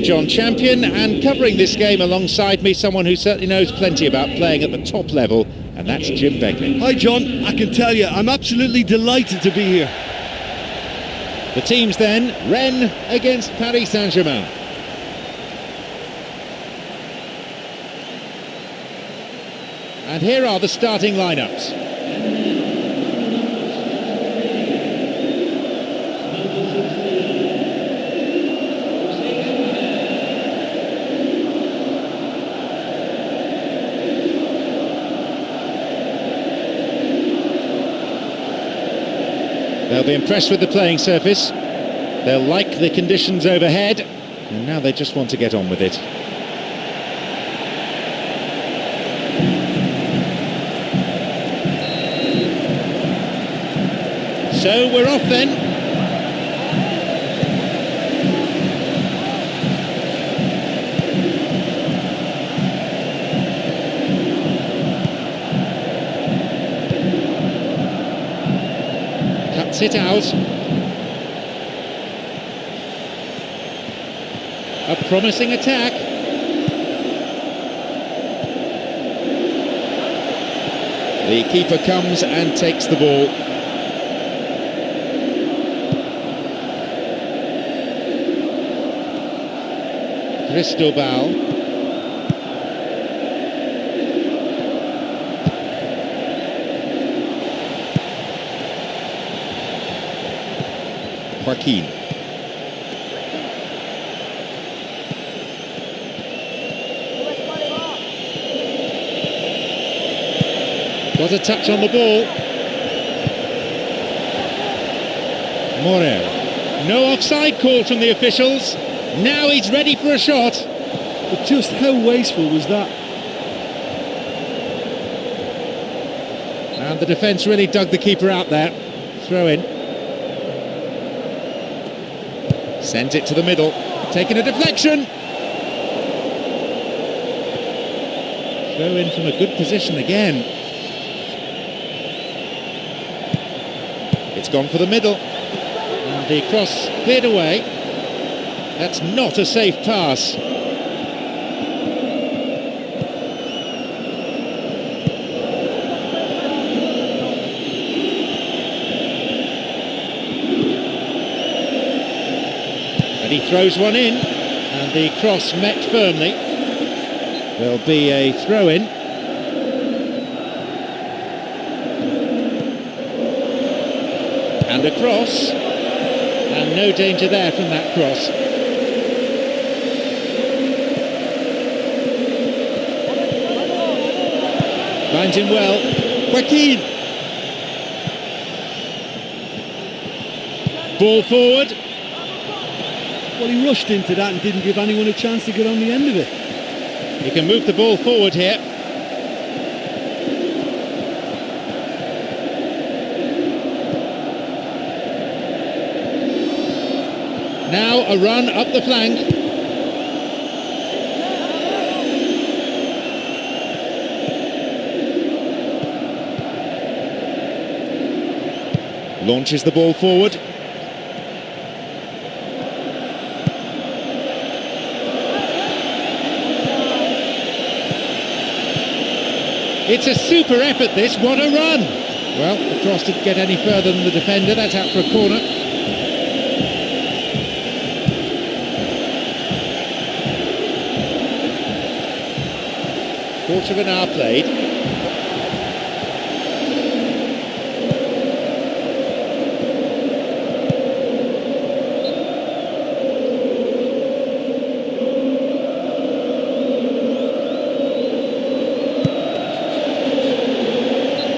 John, champion, and covering this game alongside me, someone who certainly knows plenty about playing at the top level, and that's Jim Begley. Hi John, I can tell you, I'm absolutely delighted to be here. The teams then, Rennes against Paris Saint-Germain. And here are the starting lineups. They'll be impressed with the playing surface. They'll like the conditions overhead, and now they just want to get on with it. So we're off then. Cuts it out. A promising attack. The keeper comes and takes the ball. Cristobal. Joaquin. Got a touch on the ball. Morel. No offside call from the officials. Now he's ready for a shot. But just how wasteful was that? And the defence really dug the keeper out there. Throw in. Sends it to the middle. Taking a deflection. Throw in from a good position again. It's gone for the middle. And the cross cleared away. That's not a safe pass. And he throws one in, and the cross met firmly. There'll be a throw-in. And a cross. And no danger there from that cross. Finds him well. Joaquin. Ball forward. Well, he rushed into that and didn't give anyone a chance to get on the end of it. He can move the ball forward here. Now a run up the flank. Launches the ball forward. It's a super effort this, what a run! Well, the cross didn't get any further than the defender, that's out for a corner. Quarter of an hour played.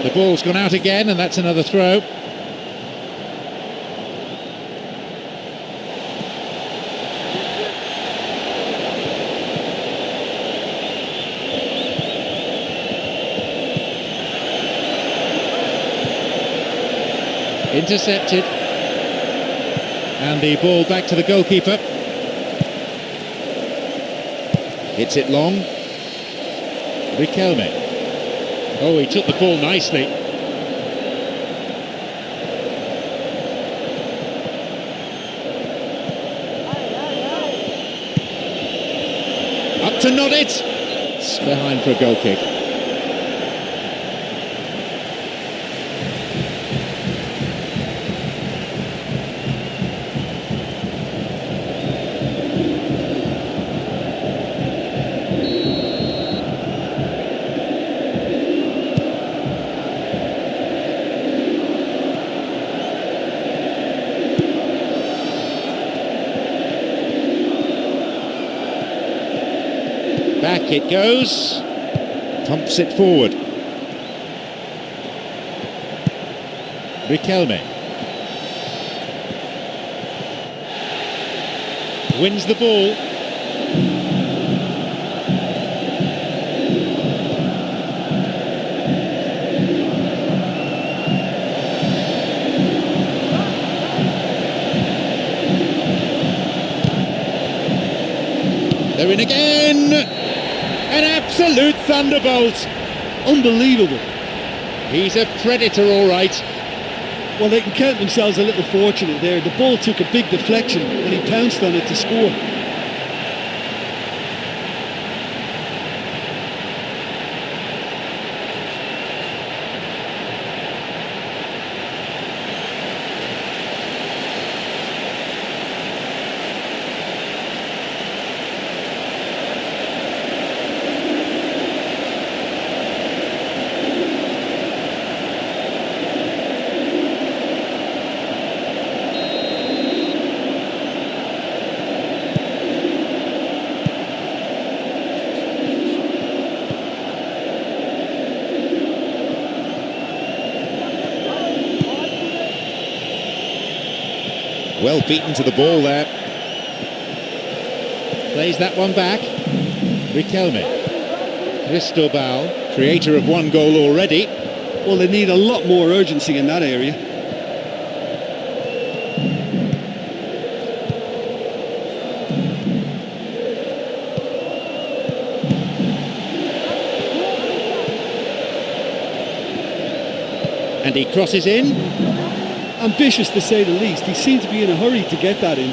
The ball's gone out again, and that's another throw. Intercepted. And the ball back to the goalkeeper. Hits it long. Riquelme. Oh, he took the ball nicely. Up to nod it. It's behind for a goal kick. Back it goes, pumps it forward. Riquelme wins the ball. They're in again. An absolute thunderbolt. Unbelievable. He's a predator, all right. Well, they can count themselves a little fortunate there. The ball took a big deflection and he pounced on it to score. Well beaten to the ball there. Plays that one back. Riquelme. Cristobal, creator of one goal already. Well, they need a lot more urgency in that area. And he crosses in. Ambitious to say the least. He seemed to be in a hurry to get that in.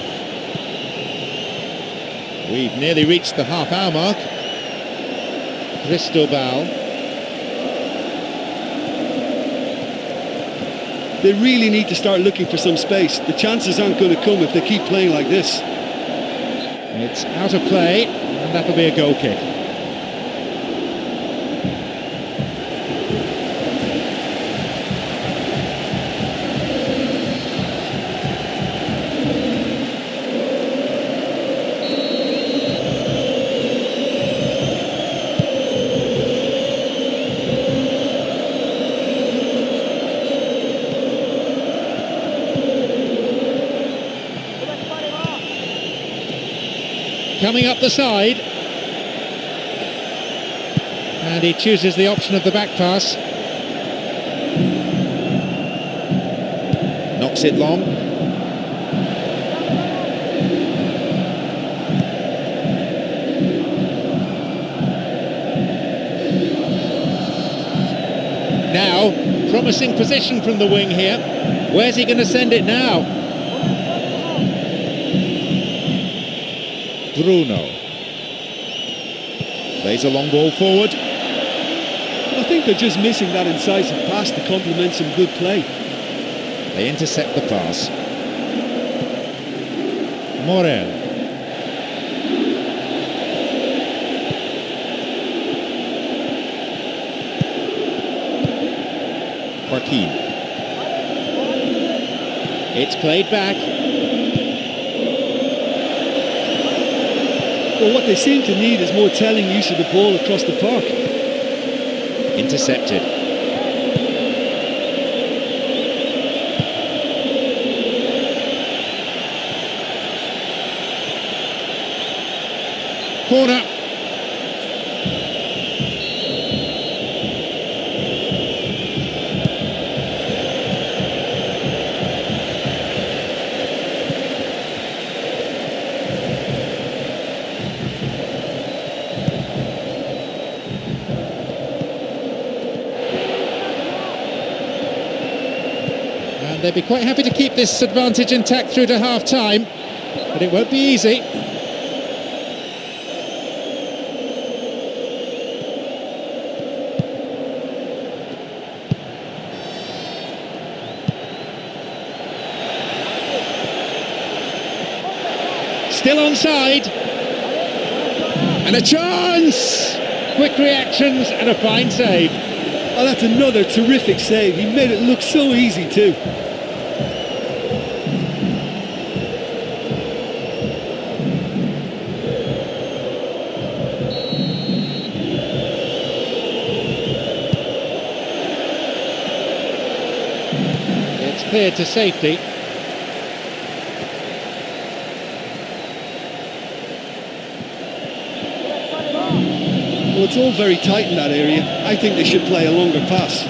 We've nearly reached the half-hour mark. Cristobal. They really need to start looking for some space. The chances aren't going to come if they keep playing like this. It's out of play, and that'll be a goal kick. Coming up the side, and he chooses the option of the back pass. Knocks it long. Now, promising position from the wing here. Where's he going to send it now? Bruno plays a long ball forward. I think they're just missing that incisive pass to complement some good play. They intercept the pass. Morel. Joaquin. It's played back. Well, what they seem to need is more telling use of the ball across the park. Intercepted. Corner. They'd be quite happy to keep this advantage intact through to half-time, but it won't be easy. onside. And a chance! Quick reactions and a fine save. Oh, that's another terrific save. He made it look so easy too. It's cleared to safety. Well, it's all very tight in that area. I think they should play a longer pass.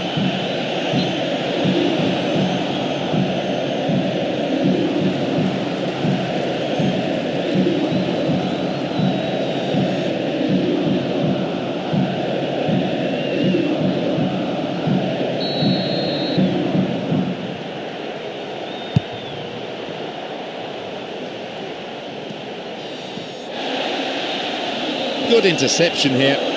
Good interception here.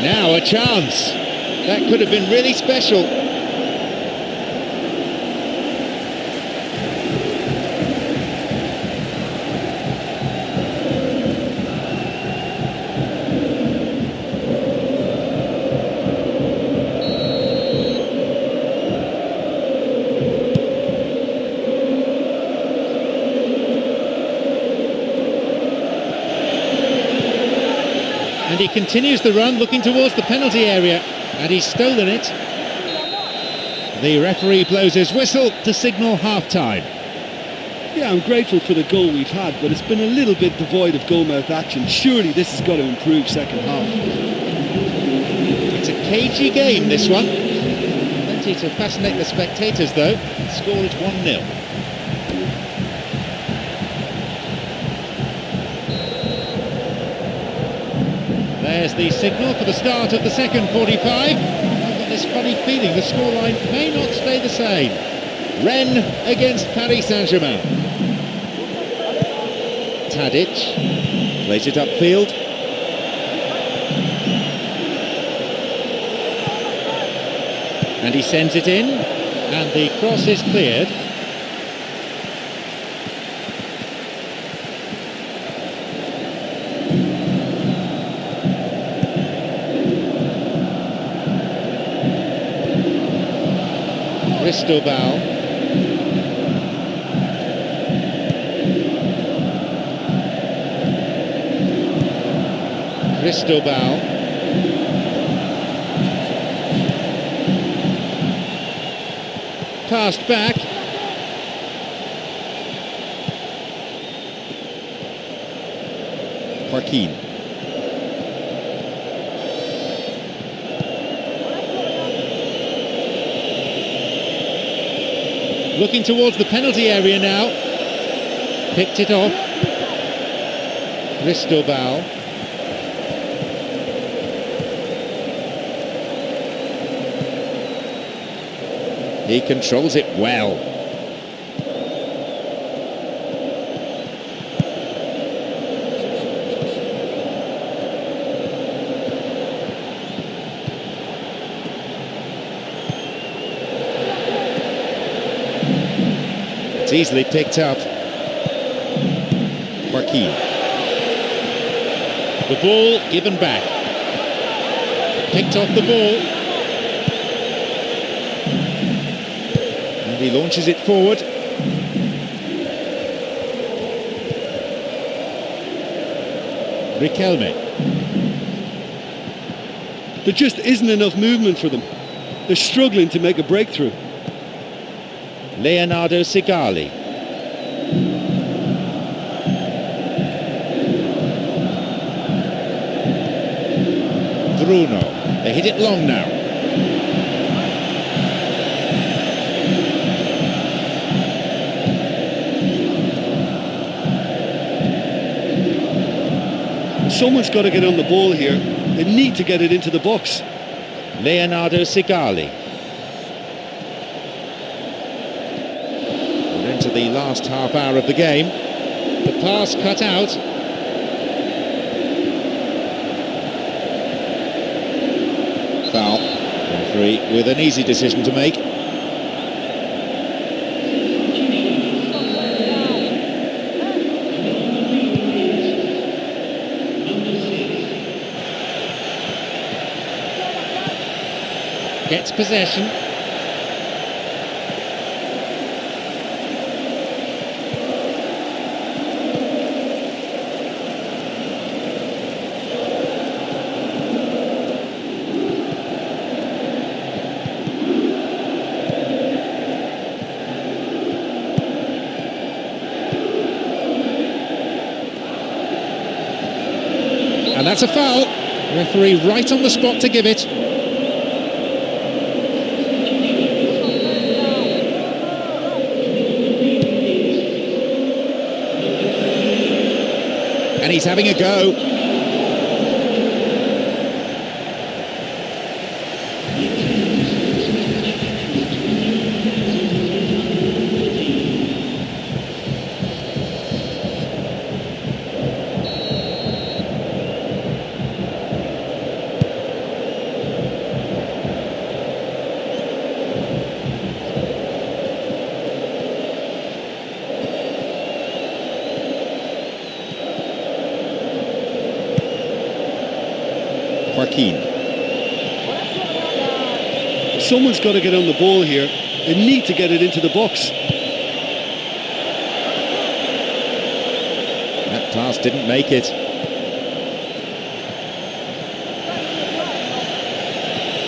Now a chance. That could have been really special. And he continues the run, looking towards the penalty area, and he's stolen it. The referee blows his whistle to signal half-time. Yeah, I'm grateful for the goal we've had, but it's been a little bit devoid of goal-mouth action. Surely this has got to improve second half. It's a cagey game, this one. Plenty to fascinate the spectators, though. The score is 1-0. There's the signal for the start of the second 45. I've got this funny feeling the scoreline may not stay the same. Rennes against Paris Saint-Germain. Tadic plays it upfield. And he sends it in, and the cross is cleared. Cristobal. Passed back. Joaquin. Looking towards the penalty area now. Picked it off. Cristobal. He controls it well. It's easily picked up. Joaquin. The ball given back. Picked off the ball. And he launches it forward. Riquelme. There just isn't enough movement for them. They're struggling to make a breakthrough. Leonardo Sigali. Bruno. They hit it long now. Someone's got to get on the ball here. They need to get it into the box. Leonardo Sigali. We're into the last half hour of the game. The pass cut out. Foul. The referee with an easy decision to make. Gets possession. And that's a foul. Referee right on the spot to give it. And he's having a go. Someone's got to get on the ball here. They need to get it into the box. That pass didn't make it.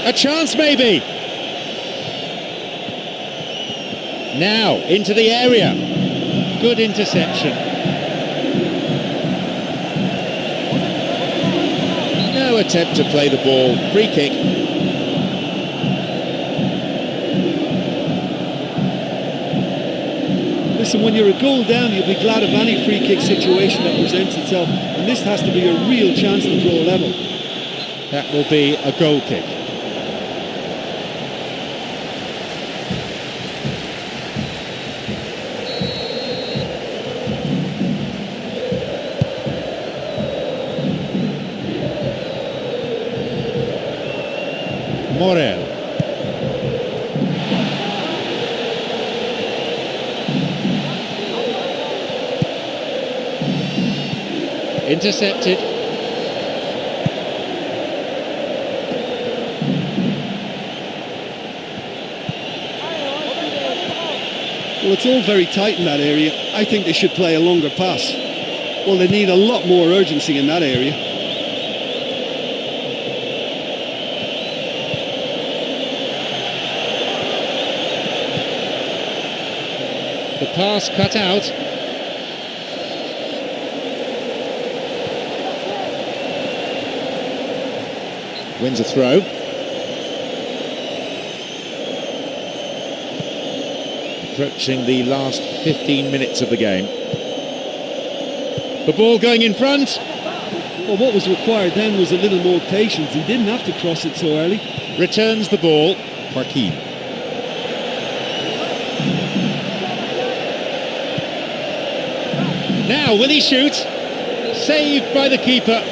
A chance maybe. Now into the area. Good interception. No attempt to play the ball. Free kick. Listen, when you're a goal down, you'll be glad of any free kick situation that presents itself, and this has to be a real chance to draw level. That will be a goal kick. Morel. Intercepted. Well, it's all very tight in that area. I think they should play a longer pass. Well, they need a lot more urgency in that area. The pass cut out. Wins a throw. Approaching the last 15 minutes of the game. The ball going in front. Well, what was required then was a little more patience. He didn't have to cross it so early. Returns the ball. Joaquin. Now, will he shoot? Saved by the keeper.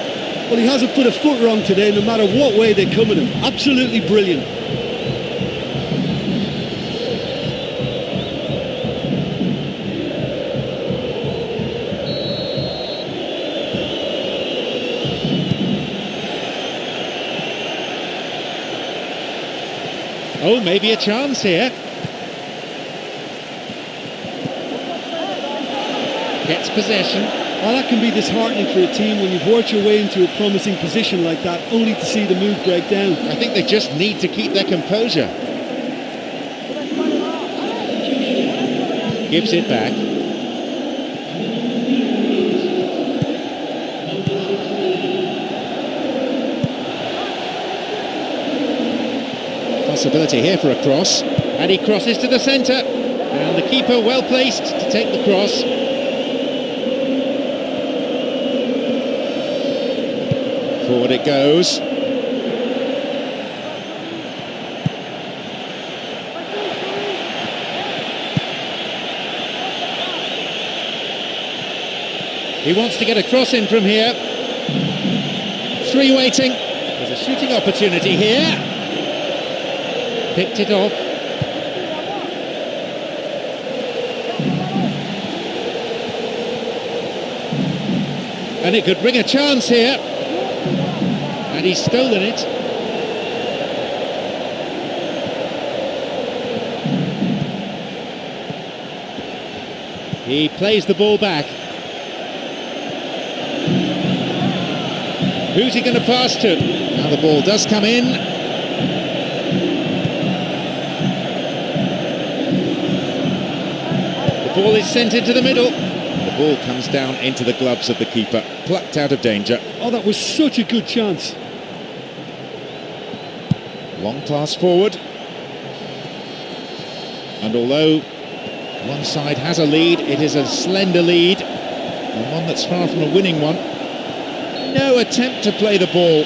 Well, he hasn't put a foot wrong today, no matter what way they come at him. Absolutely brilliant. Oh, maybe a chance here. Gets possession. Well, that can be disheartening for a team when you've worked your way into a promising position like that, only to see the move break down. I think they just need to keep their composure. Gives it back. Possibility here for a cross. And he crosses to the centre. And the keeper well placed to take the cross. Forward it goes. He wants to get a cross in from here. Three waiting. There's a shooting opportunity here. Picked it off. And it could bring a chance here. And he's stolen it. He plays the ball back. Who's he going to pass to? Now the ball does come in. The ball is sent into the middle. The ball comes down into the gloves of the keeper, plucked out of danger. Oh, that was such a good chance. Long pass forward. And although one side has a lead, it is a slender lead, and one that's far from a winning one. No attempt to play the ball.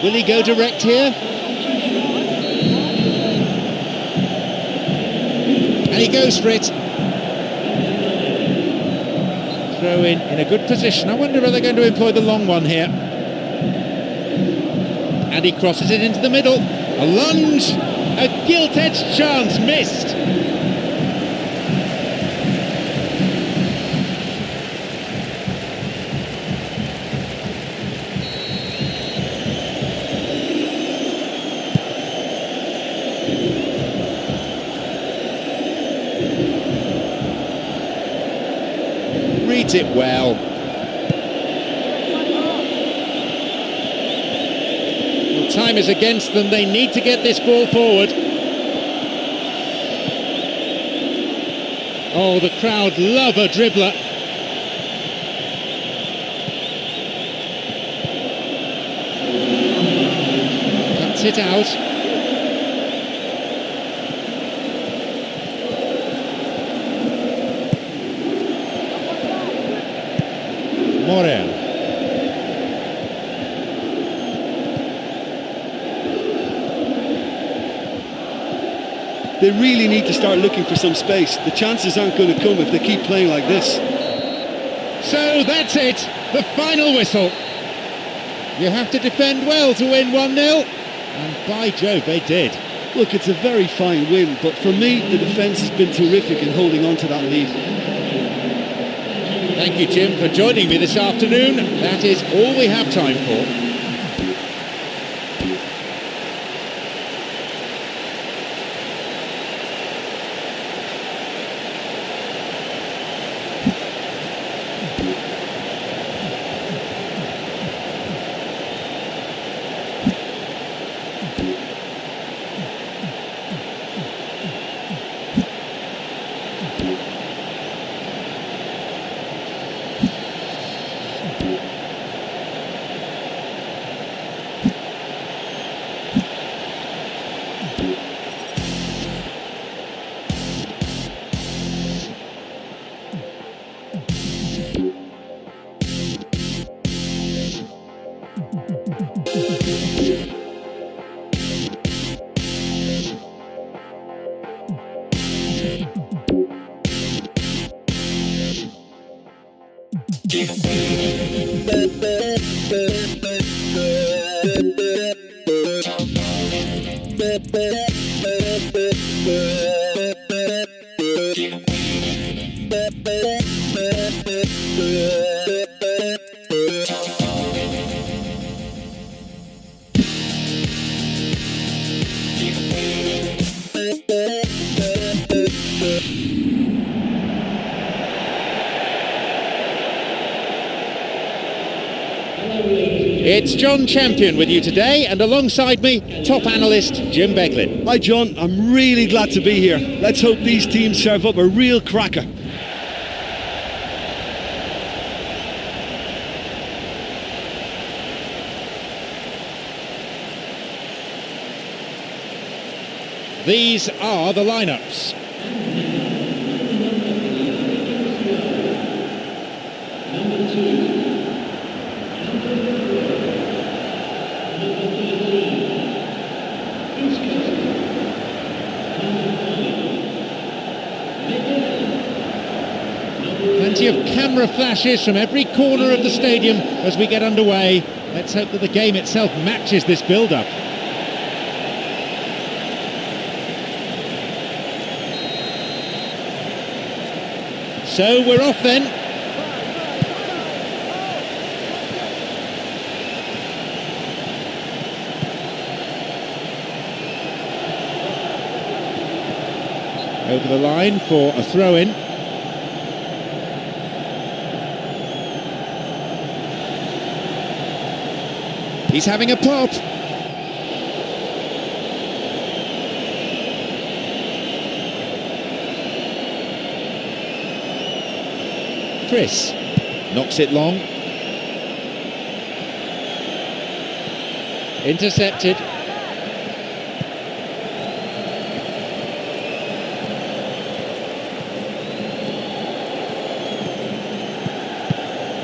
Will he go direct here? And he goes for it. Throw in a good position. I wonder if they're going to employ the long one here. And he crosses it into the middle. A lunge, a gilt-edged chance missed. Reads it well. Time is against them. They need to get this ball forward. Oh, the crowd love a dribbler. Cuts it out. Morel. They really need to start looking for some space. The chances aren't going to come if they keep playing like this. So that's it, the final whistle. You have to defend well to win 1-0, and by Jove, they did. Look, it's a very fine win, but for me, the defence has been terrific in holding on to that lead. Thank you, Jim, for joining me this afternoon. That is all we have time for. It's John Champion with you today, and alongside me, top analyst Jim Beglin. Hi John, I'm really glad to be here. Let's hope these teams serve up a real cracker. These are the lineups. Plenty of camera flashes from every corner of the stadium as we get underway. Let's hope that the game itself matches this build-up. So we're off then. Over the line for a throw-in. He's having a pop. Chris knocks it long. Intercepted.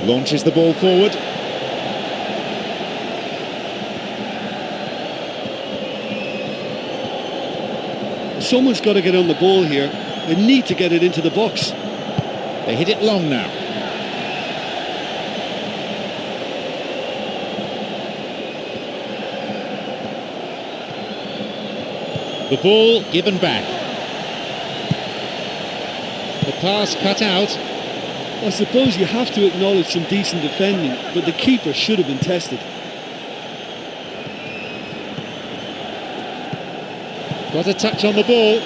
Launches the ball forward. Someone's got to get on the ball here. They need to get it into the box. They hit it long now. The ball given back. The pass cut out. I suppose you have to acknowledge some decent defending, but the keeper should have been tested. Got a touch on the ball.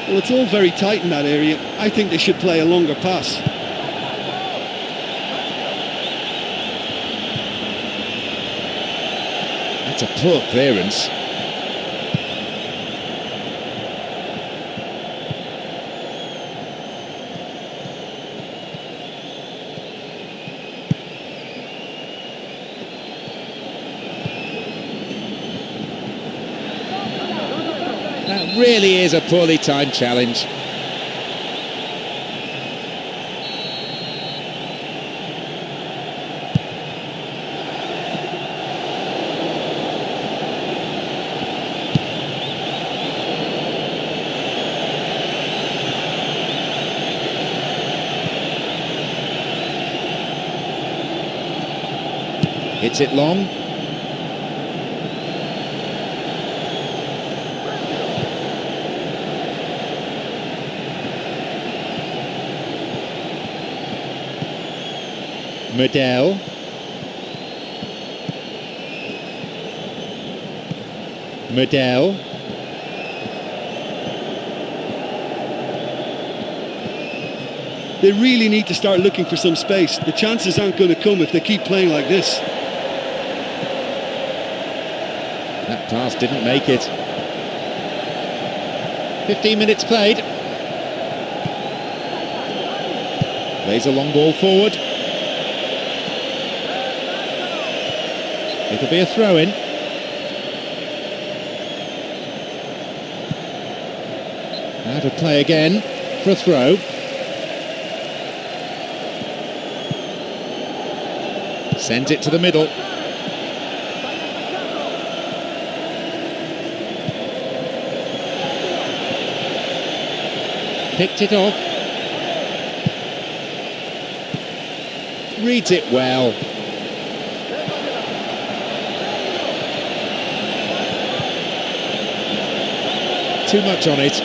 Well, it's all very tight in that area. I think they should play a longer pass. That's a poor clearance. That really is a poorly timed challenge. Hits it long. Medel. Medel. They really need to start looking for some space. The chances aren't going to come if they keep playing like this. That pass didn't make it. 15 minutes played. Plays a long ball forward. It'll be a throw-in. Now to play again for a throw. Sends it to the middle. Picked it off. Reads it well. Too much on it.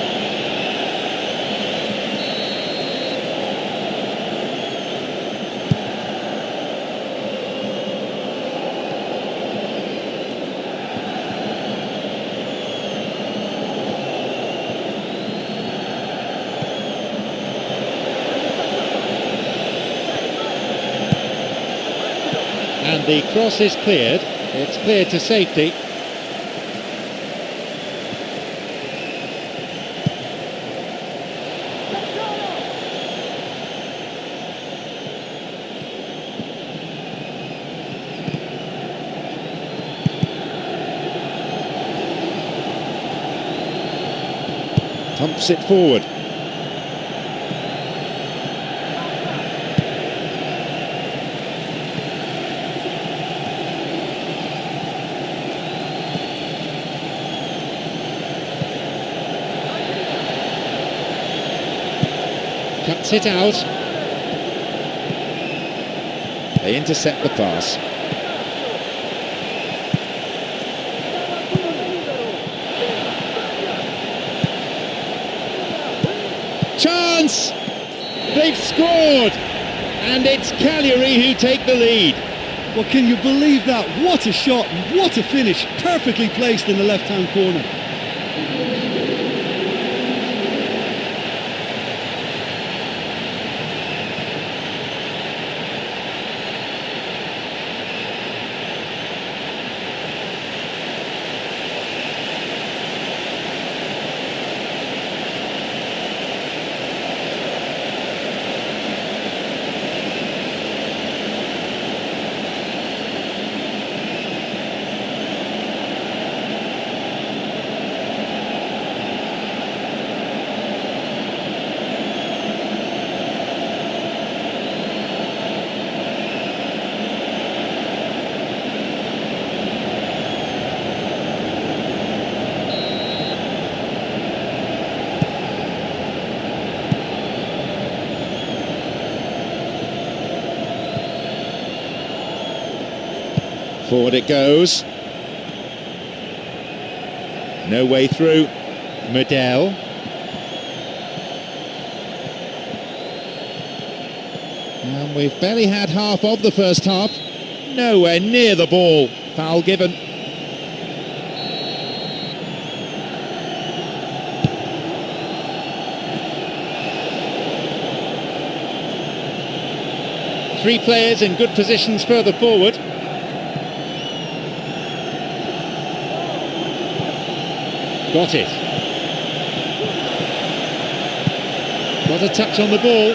And the cross is cleared. It's cleared to safety. Pumps it forward. Cuts it out. They intercept the pass. Chance! They've scored! And it's Cagliari who take the lead. Well, can you believe that? What a shot, what a finish. Perfectly placed in the left-hand corner. Forward it goes. No way through. Medel. And we've barely had half of the first half. Nowhere near the ball. Foul given. Three players in good positions further forward. Got it. Got a touch on the ball.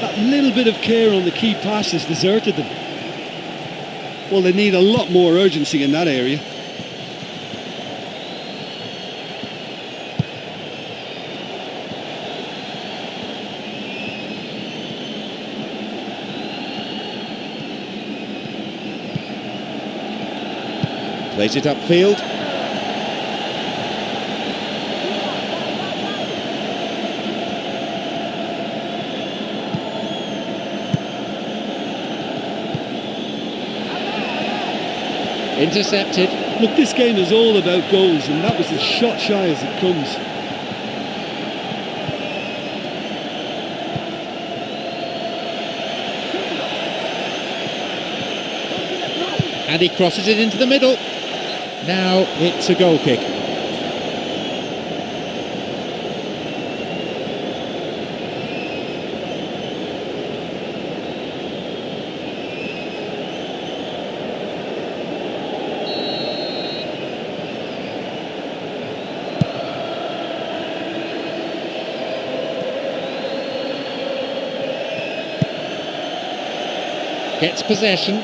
That little bit of care on the key pass has deserted them. Well, they need a lot more urgency in that area. Plays it upfield. Intercepted. Look, this game is all about goals, and that was as shot shy as it comes. And he crosses it into the middle. Now it's a goal kick. Gets possession.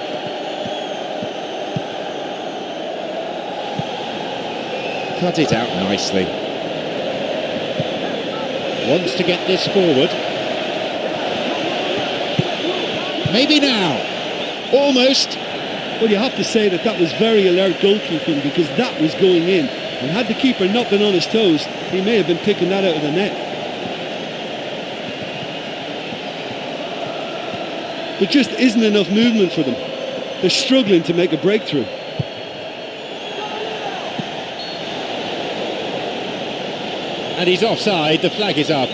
Cut it out nicely. Wants to get this forward. Maybe now. Almost. Well, you have to say that that was very alert goalkeeping, because that was going in. And had the keeper not been on his toes, he may have been picking that out of the net. There just isn't enough movement for them. They're struggling to make a breakthrough. And he's offside, the flag is up.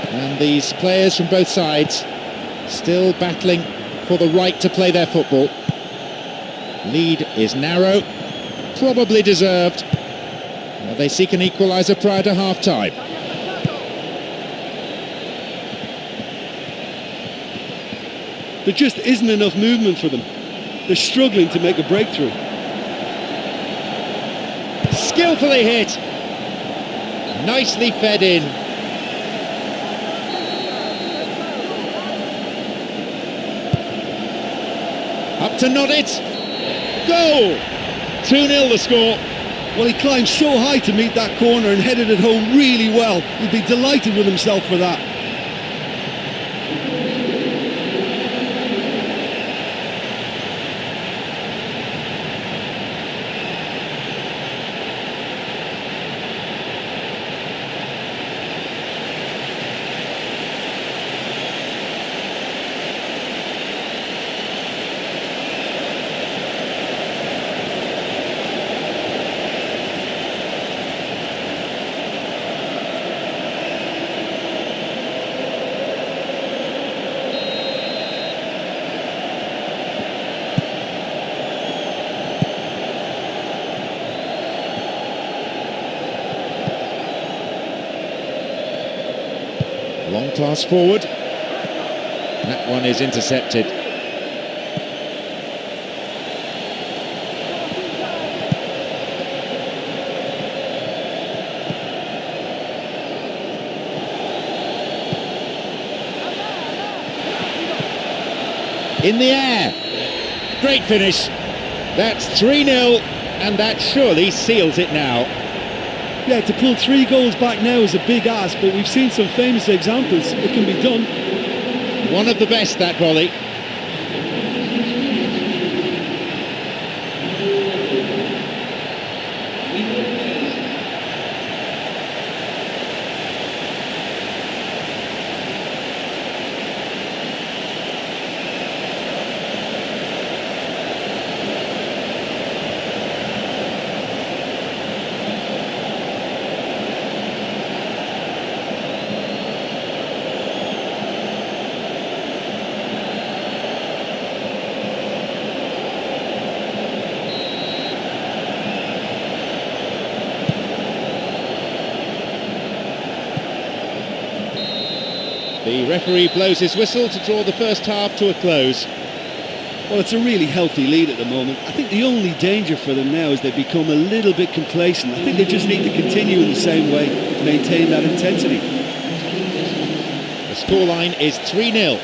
And these players from both sides still battling for the right to play their football. Lead is narrow, probably deserved. Well, they seek an equaliser prior to half-time. There just isn't enough movement for them. They're struggling to make a breakthrough. Skillfully hit. Nicely fed in. Up to nod it. Goal! 2-0 the score. Well, he climbed so high to meet that corner and headed it home really well. He'd be delighted with himself for that. Long pass forward. That one is intercepted. In the air. Great finish. That's 3-0, and that surely seals it now. Yeah, to pull 3 goals back now is a big ask, but we've seen some famous examples. It can be done. One of the best, that volley. The referee blows his whistle to draw the first half to a close. Well, it's a really healthy lead at the moment. I think the only danger for them now is they become a little bit complacent. I think they just need to continue in the same way, maintain that intensity. The scoreline is 3-0.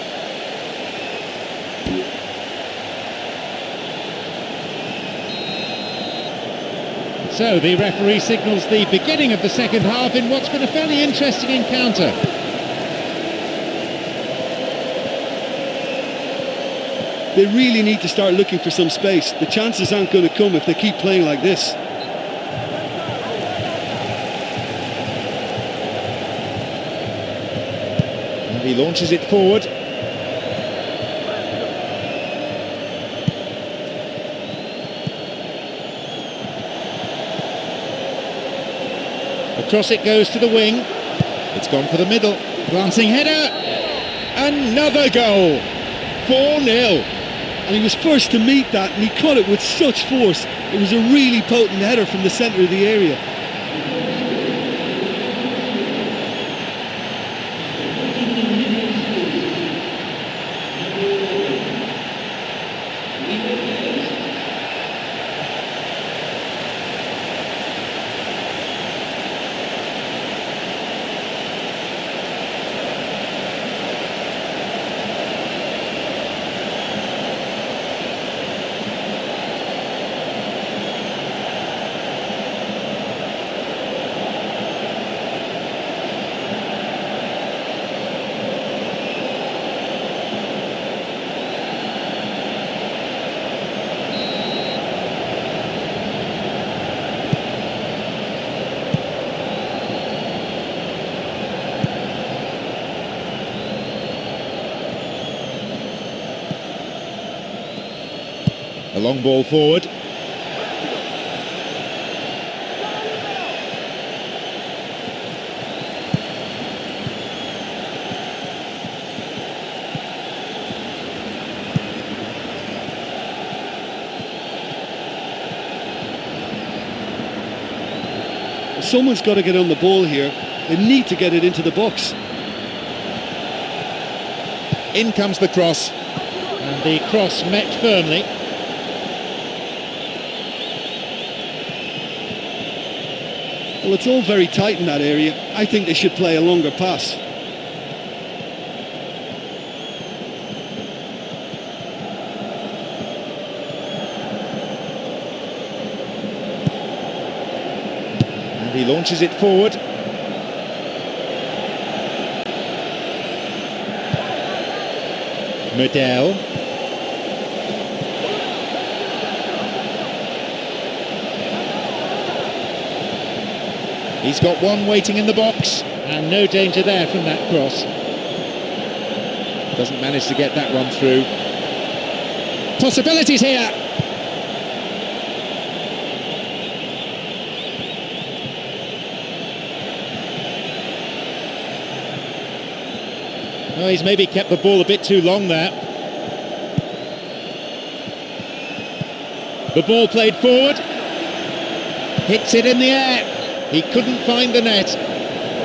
So the referee signals the beginning of the second half in what's been a fairly interesting encounter. They really need to start looking for some space. The chances aren't going to come if they keep playing like this. And he launches it forward. Across it goes to the wing. It's gone for the middle. Glancing header. Another goal. 4-0. And he was first to meet that, and he caught it with such force. It was a really potent header from the centre of the area. A long ball forward. Someone's got to get on the ball here. They need to get it into the box. In comes the cross, and the cross met firmly. Well, it's all very tight in that area. I think they should play a longer pass. He launches it forward. Medel. He's got one waiting in the box, and no danger there from that cross. Doesn't manage to get that one through. Possibilities here. Oh, he's maybe kept the ball a bit too long there. The ball played forward. Hits it in the air. He couldn't find the net.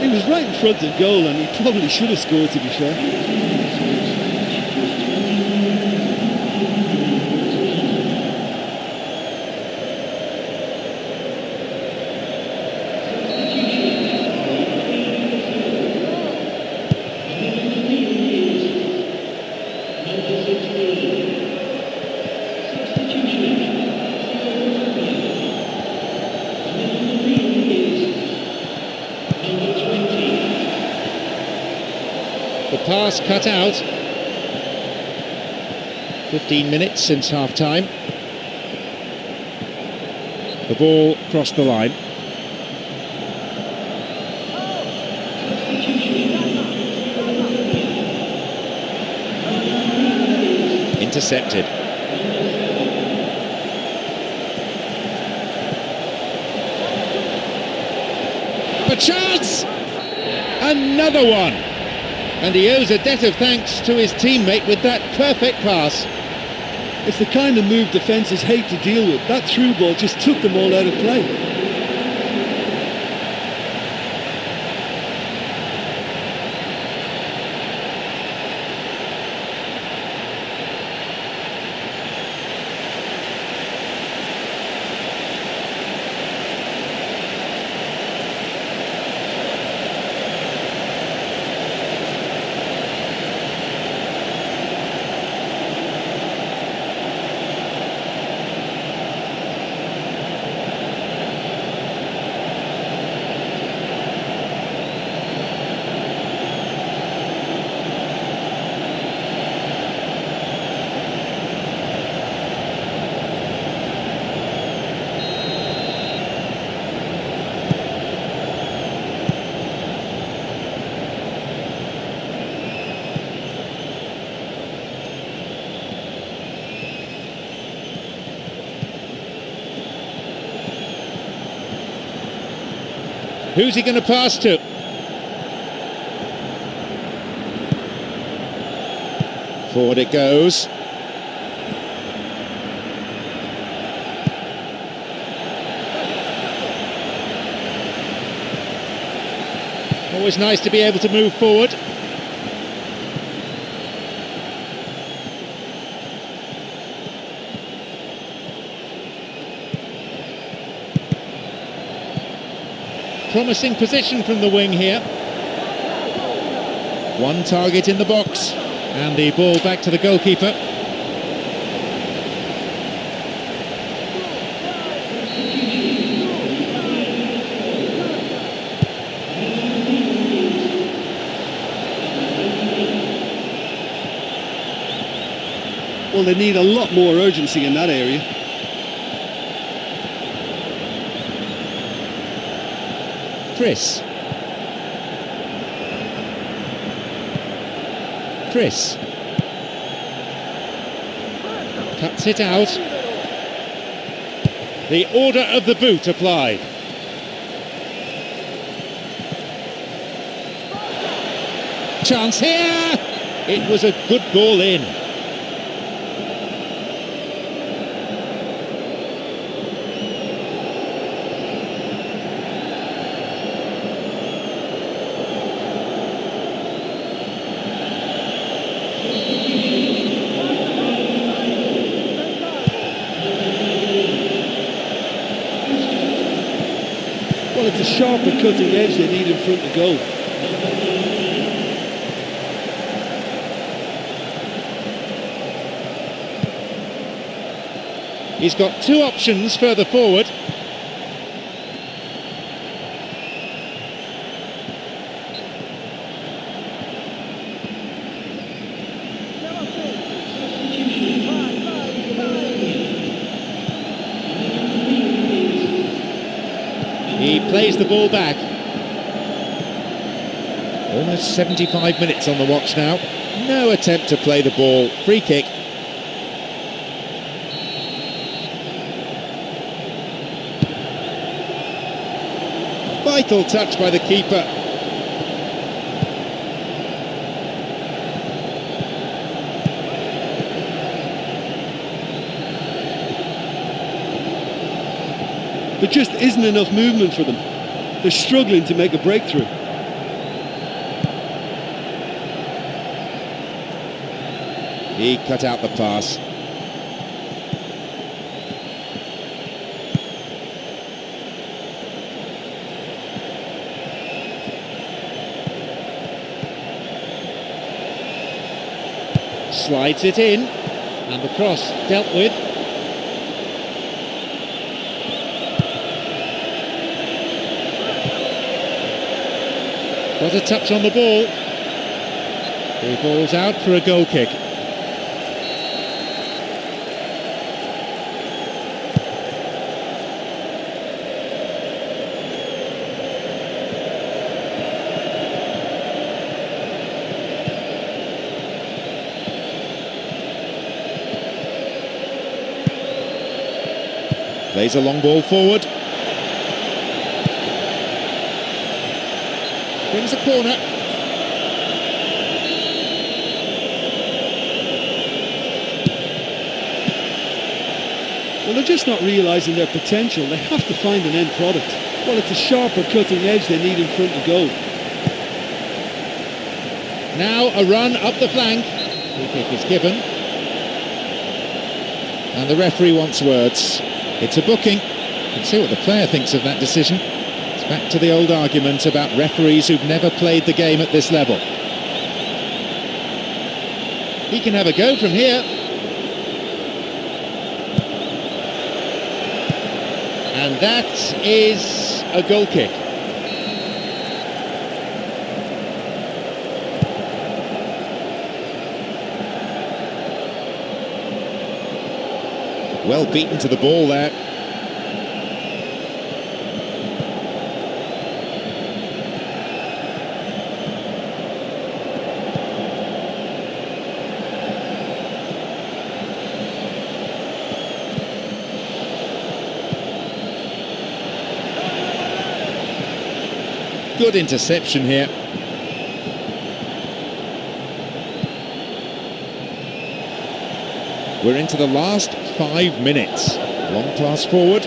He was right in front of goal and he probably should have scored, to be fair. Pass cut out. 15 minutes since half-time. The ball crossed the line. Intercepted. A chance! Another one! And he owes a debt of thanks to his teammate with that perfect pass. It's the kind of move defences hate to deal with. That through ball just took them all out of play. Who's he going to pass to? Forward it goes. Always nice to be able to move forward. Promising position from the wing here. One target in the box, and the ball back to the goalkeeper. Well, they need a lot more urgency in that area. Chris. Cuts it out. The order of the boot applied. Chance here! It was a good ball in. It's a sharper cutting edge they need in front of goal. He's got two options further forward. plays the ball back. Almost 75 minutes on the watch now. No attempt to play the ball. Free kick. Vital touch by the keeper. There just isn't enough movement for them. They're struggling to make a breakthrough. He cut out the pass. Slides it in, and the cross dealt with. Got a touch on the ball. The ball's out for a goal kick. Plays a long ball forward. Brings a corner. Well, they're just not realising their potential. They have to find an end product. Well, it's a sharper cutting edge they need in front of goal. Now a run up the flank. Free kick is given. And the referee wants words. It's a booking. You can see what the player thinks of that decision. It's back to the old argument about referees who've never played the game at this level. He can have a go from here. And that is a goal kick. Well beaten to the ball there. Good interception here. We're into the last 5 minutes. Long pass forward.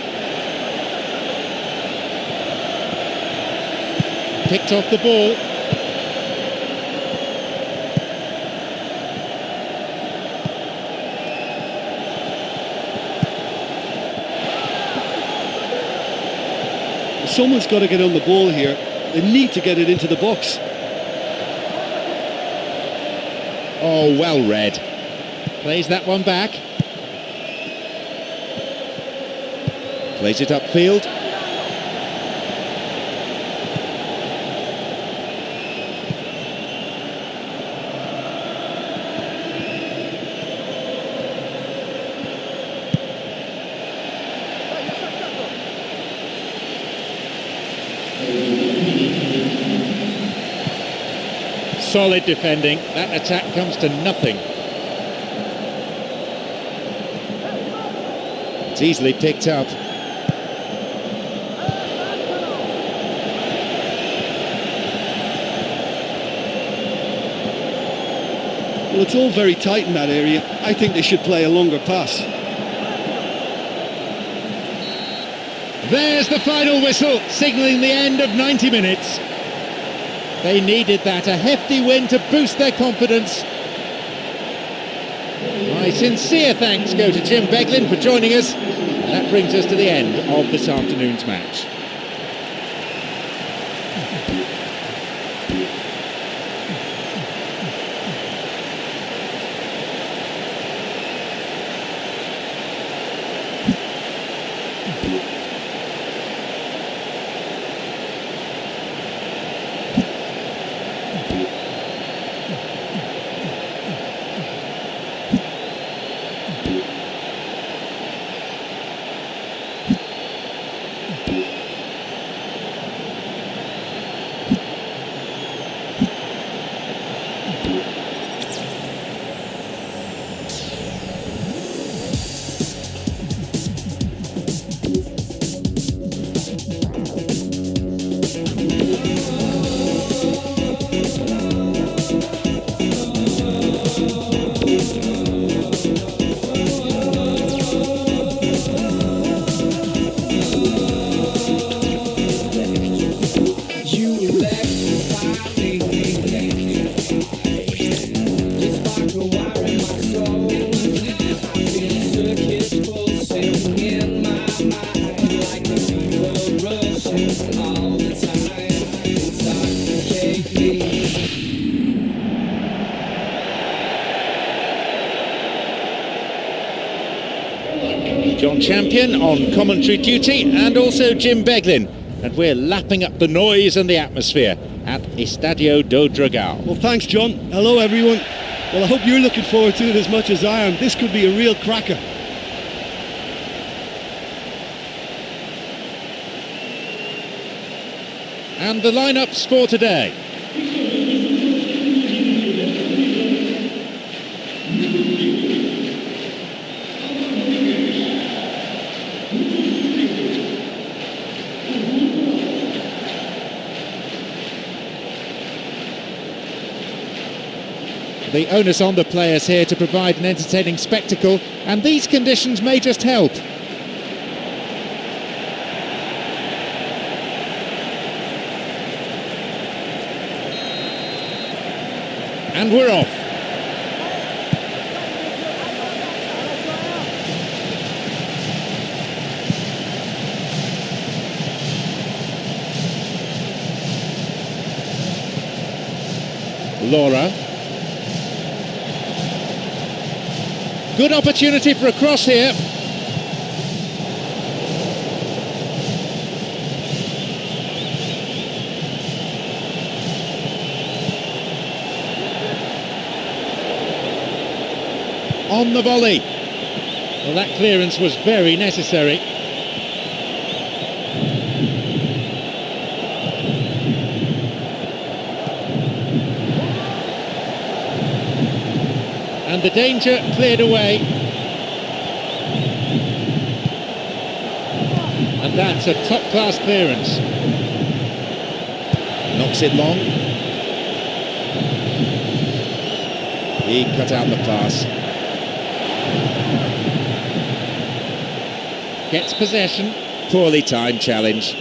Picked off the ball. Someone's got to get on the ball here. They need to get it into the box. Oh, well read. Plays that one back. Plays it upfield. Solid defending. That attack comes to nothing. It's easily picked up. Well, it's all very tight in that area. I think they should play a longer pass. There's the final whistle, signalling the end of 90 minutes. They needed that, a hefty win to boost their confidence. My sincere thanks go to Jim Beglin for joining us. And that brings us to the end of this afternoon's match. John Champion on commentary duty, and also Jim Beglin. And we're lapping up the noise and the atmosphere at Estadio do Dragão. Well, thanks, John. Hello, everyone. Well, I hope you're looking forward to it as much as I am. This could be a real cracker. And the lineups for today. The onus on the players here to provide an entertaining spectacle, and these conditions may just help. And we're off. Laura. Good opportunity for a cross here. On the volley. Well, that clearance was very necessary. And the danger cleared away. And that's a top-class clearance. Knocks it long. He cut out the pass. Gets possession. Poorly timed challenge.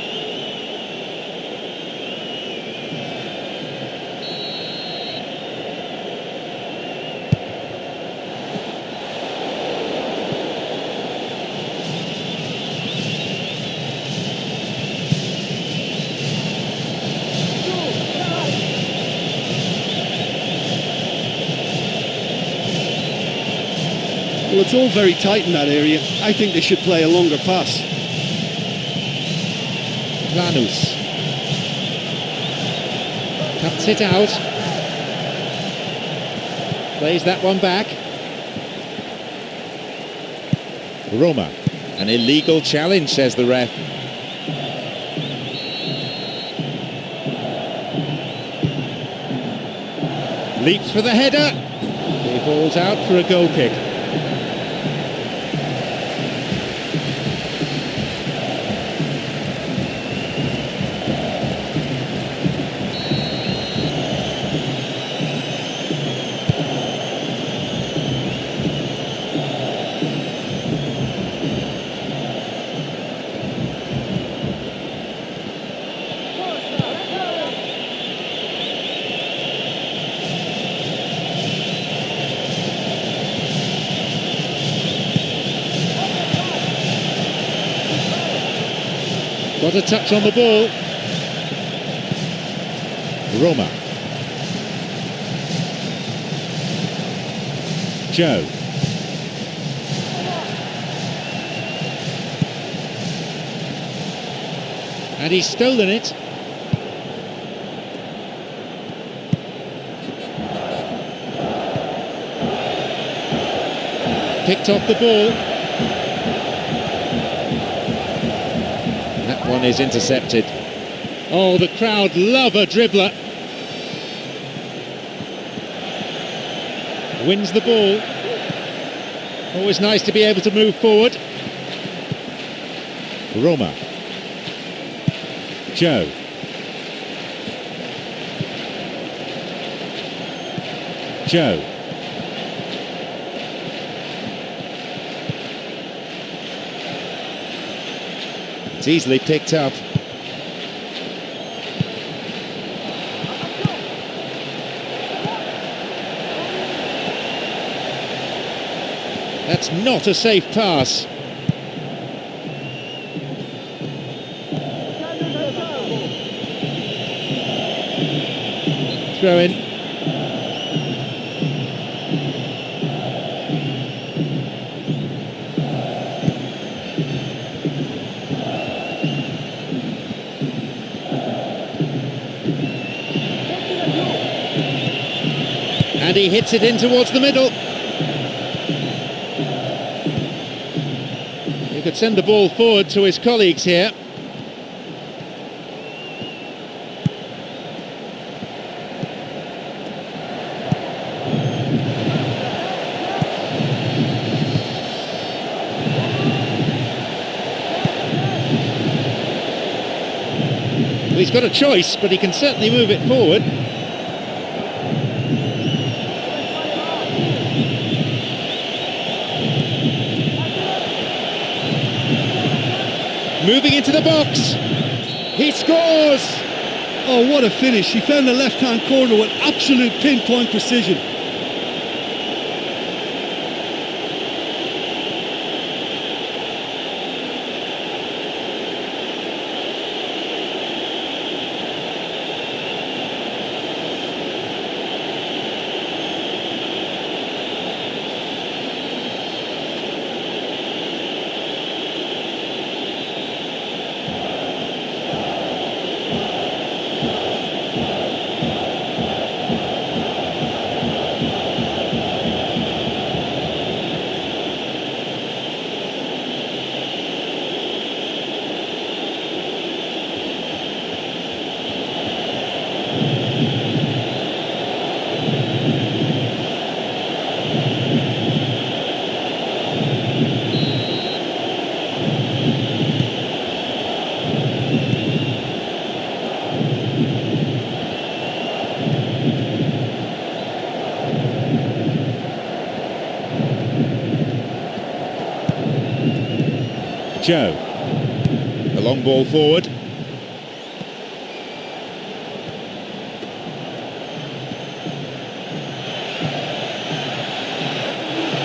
Well, it's all very tight in that area. I think they should play a longer pass. Lanús cuts it out. Plays that one back. Roma. An illegal challenge, says the ref. Leaps for the header. The ball's out for a goal kick. Got a touch on the ball. Roma. Joe. And he's stolen it. Picked off the ball. That one is intercepted. Oh, the crowd love a dribbler. Wins the ball. Always nice to be able to move forward. Roma. Joe. Joe. It's easily picked up. That's not a safe pass. Throw in. And he hits it in towards the middle. He could send the ball forward to his colleagues here. He's got a choice, but he can certainly move it forward. Moving into the box. He scores! Oh, what a finish. He found the left-hand corner with absolute pinpoint precision. Joe. The long ball forward.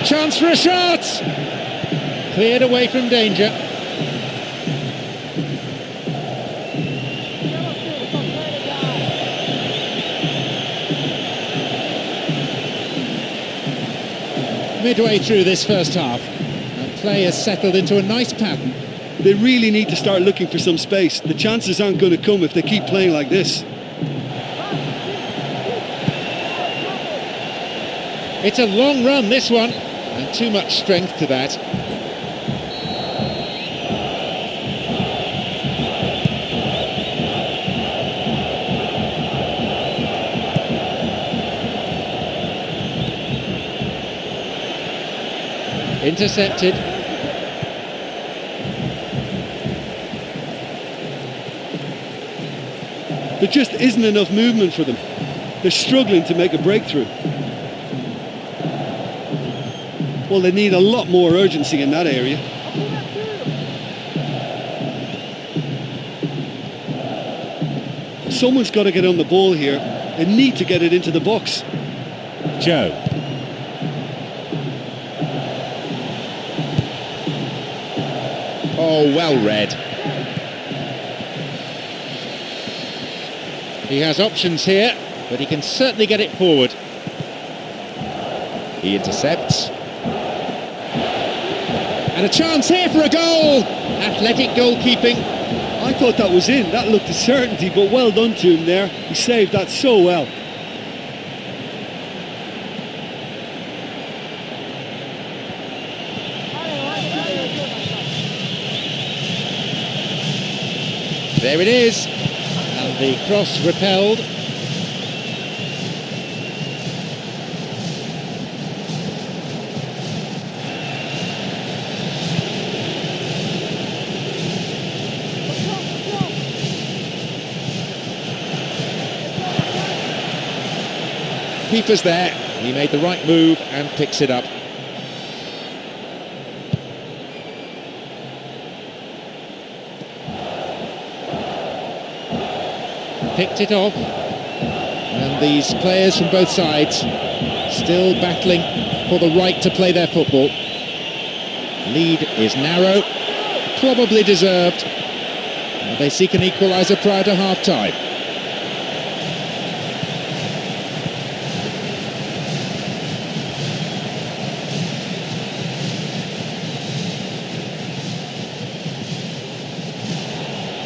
Chance for a shot! Cleared away from danger. Midway through this first half, and play has settled into a nice pattern. They really need to start looking for some space. The chances aren't going to come if they keep playing like this. It's a long run, this one, and too much strength to that. Intercepted. There just isn't enough movement for them. They're struggling to make a breakthrough. Well, they need a lot more urgency in that area. Someone's got to get on the ball here. They need to get it into the box. Joe. Oh, well read. He has options here, but he can certainly get it forward. He intercepts. And a chance here for a goal! Athletic goalkeeping. I thought that was in. That looked a certainty, but well done to him there. He saved that so well. There it is. And the cross repelled. Keeper's there. He made the right move and picks it up. Picked it off, and these players from both sides still battling for the right to play their football. Lead is narrow, probably deserved, and they seek an equaliser prior to half-time.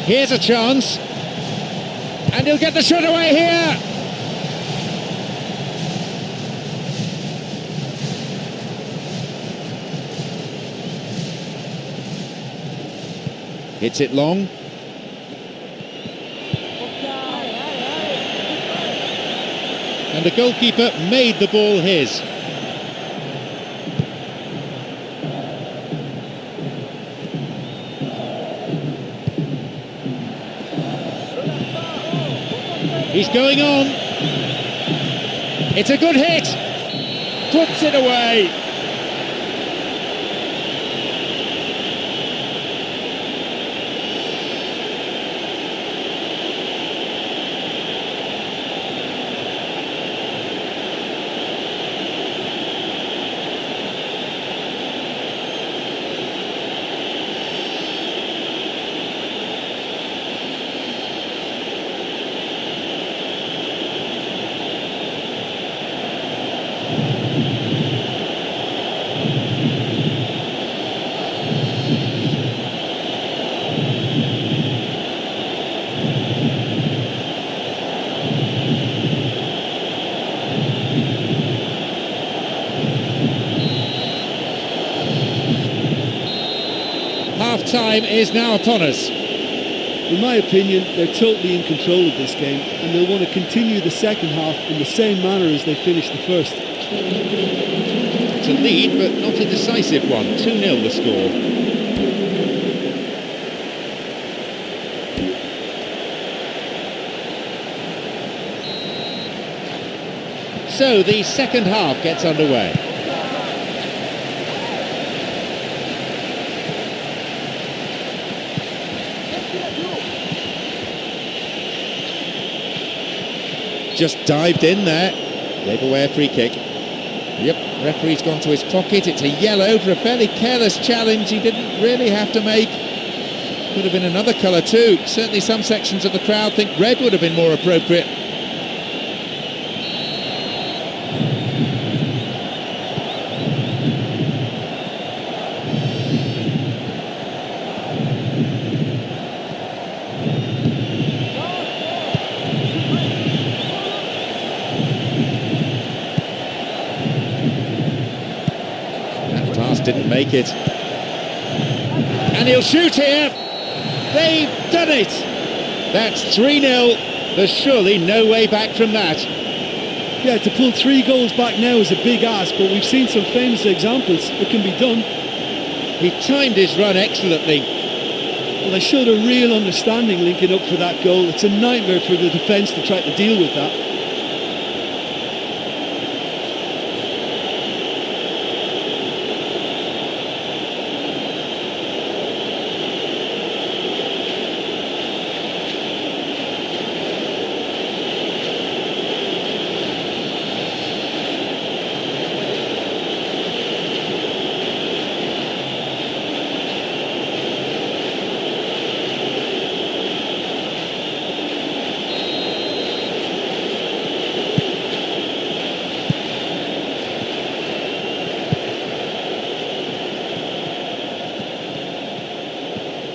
Here's a chance. And he'll get the shot away here. Hits it long. And the goalkeeper made the ball his. He's going on. It's a good hit. Puts it away. Half-time is now upon us. In my opinion, they're totally in control of this game, and they'll want to continue the second half in the same manner as they finished the first. It's a lead, but not a decisive one. 2-0 the score. So the second half gets underway. Just dived in there, gave away a free kick. Yep, referee's gone to his pocket. It's a yellow for a fairly careless challenge he didn't really have to make. Could have been another colour too. Certainly some sections of the crowd think red would have been more appropriate. Didn't make it, and he'll shoot here. They've done it. That's 3-0. There's surely no way back from that. Yeah, to pull 3 goals back now is a big ask, but we've seen some famous examples. It can be done. He timed his run excellently. Well, they showed a real understanding linking up for that goal. It's a nightmare for the defence to try to deal with that.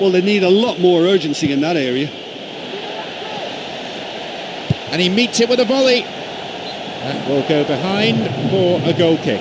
Well, they need a lot more urgency in that area. And he meets it with a volley. That will go behind for a goal kick.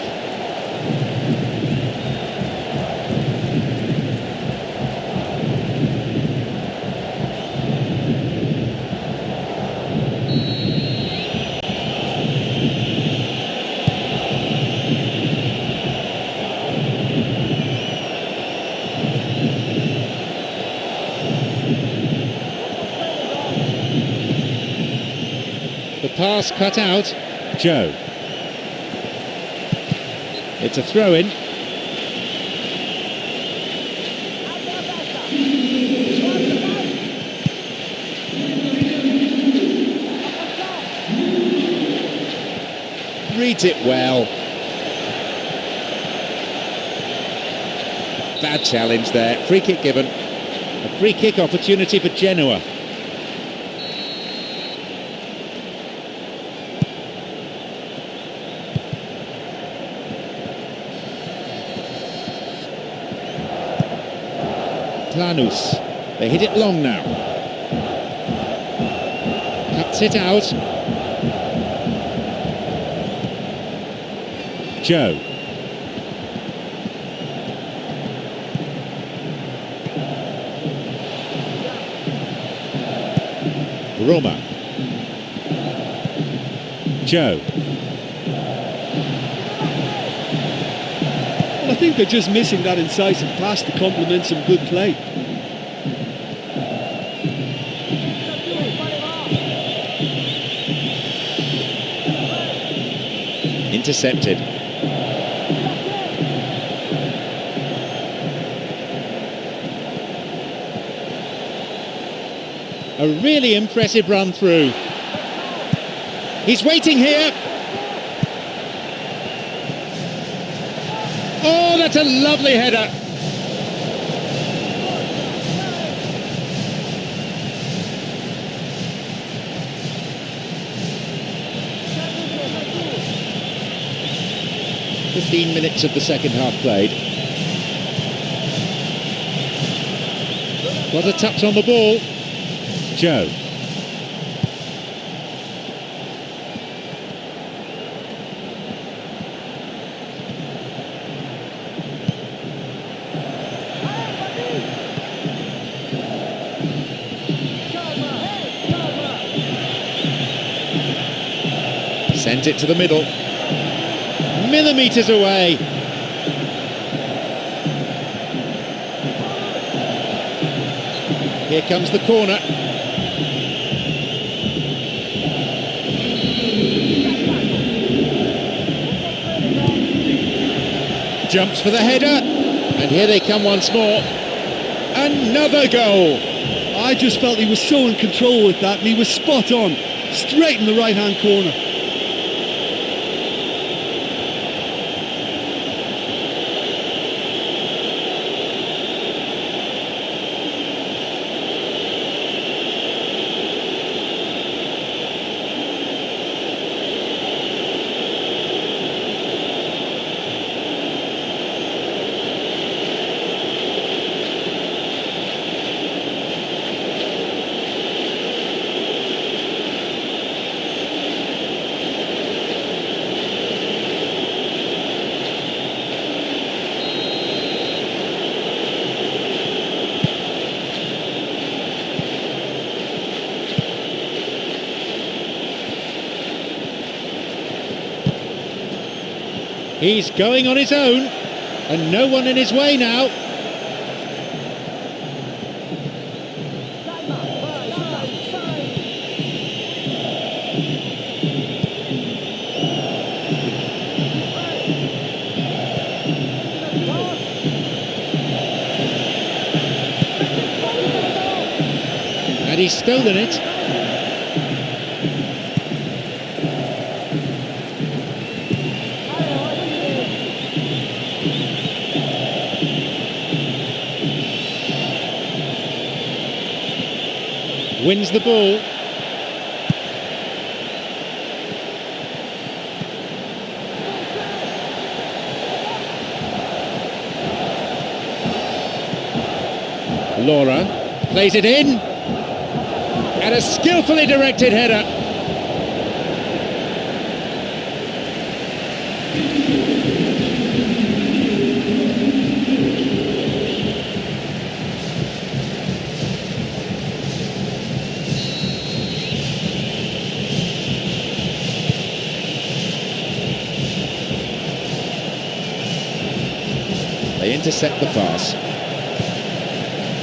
Pass cut out. Joe. It's a throw-in. Reads it well. Bad challenge there. Free kick given. A free kick opportunity for Genoa. Lanús. They hit it long now. Cuts it out. Joe. Roma. Joe. Well, I think they're just missing that incisive pass to complement some good play. Intercepted. A really impressive run through. He's waiting here. Oh, that's a lovely header. "15 minutes of the second half played. Got a touch on the ball. Joe. Sent it to the middle. Millimetres away. Here comes the corner. Jumps for the header, and here they come once more. Another goal. I just felt he was so in control with that, and he was spot on, straight in the right-hand corner. He's going on his own, and no one in his way now. And he's stolen it. Wins the ball. Laura plays it in. And a skillfully directed header. They intercept the pass.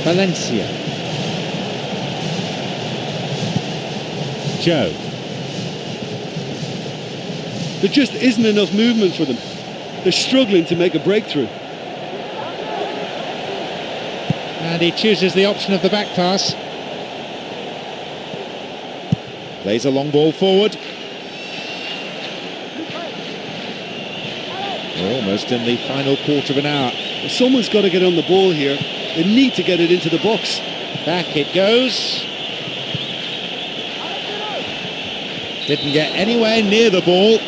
Valencia. Joe. There just isn't enough movement for them. They're struggling to make a breakthrough. And he chooses the option of the back pass. Plays a long ball forward. We're almost in the final quarter of an hour. Well, someone's got to get on the ball here. They need to get it into the box. Back it goes. Didn't get anywhere near the ball.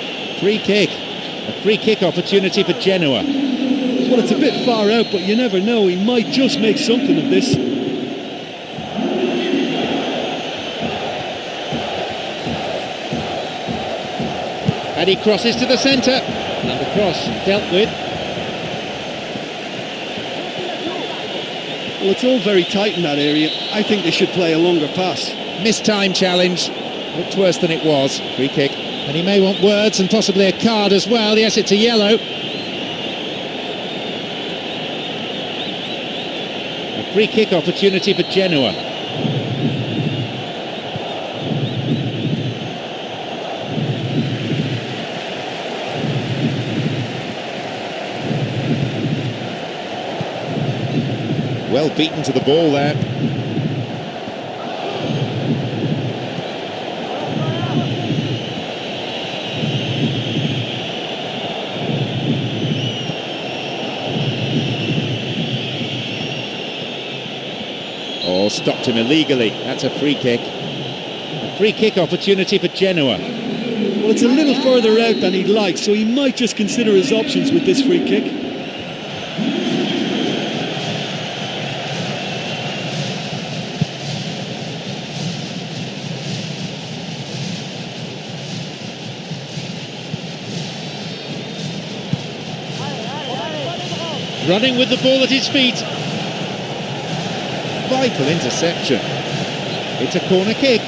Free kick. A free kick opportunity for Genoa. Well, it's a bit far out, but you never know. He might just make something of this. And he crosses to the centre. And the cross dealt with. Well, it's all very tight in that area. I think they should play a longer pass. Mistime challenge. Looked worse than it was. Free kick. And he may want words and possibly a card as well. Yes, it's a yellow. A free kick opportunity for Genoa. Well beaten to the ball there. Oh, stopped him illegally. That's a free kick. A free kick opportunity for Genoa. Well, it's a little further out than he'd like, so he might just consider his options with this free kick. Running with the ball at his feet. Vital interception. It's a corner kick.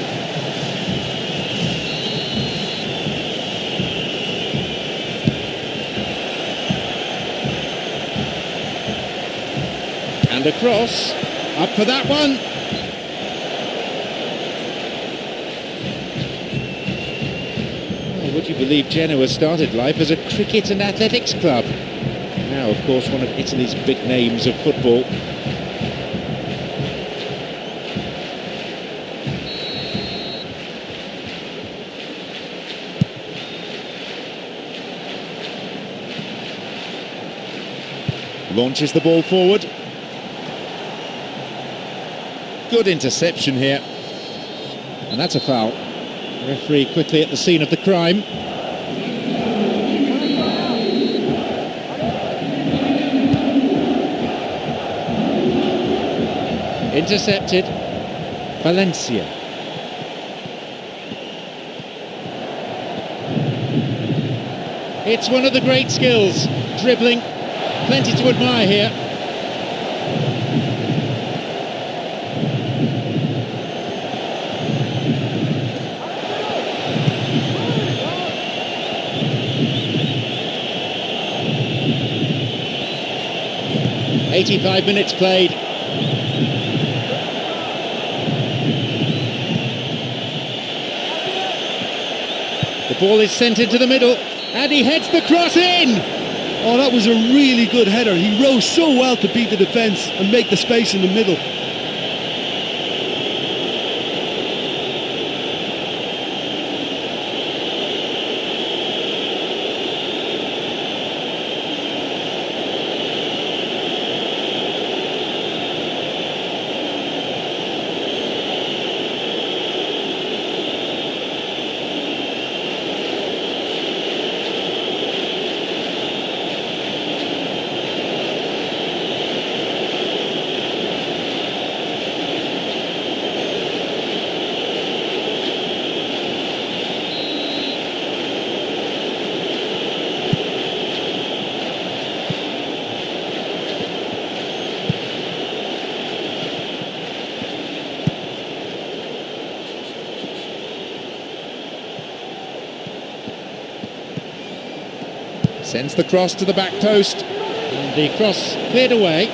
And across. Up for that one. Well, would you believe Genoa started life as a cricket and athletics club? Now, of course, one of Italy's big names of football. Launches the ball forward. Good interception here. And that's a foul. Referee quickly at the scene of the crime. Intercepted. Valencia. It's one of the great skills. Dribbling. Plenty to admire here. "85 minutes played." The ball is sent into the middle, and he heads the cross in! Oh, that was a really good header. He rose so well to beat the defence and make the space in the middle. Sends the cross to the back post. And the cross cleared away.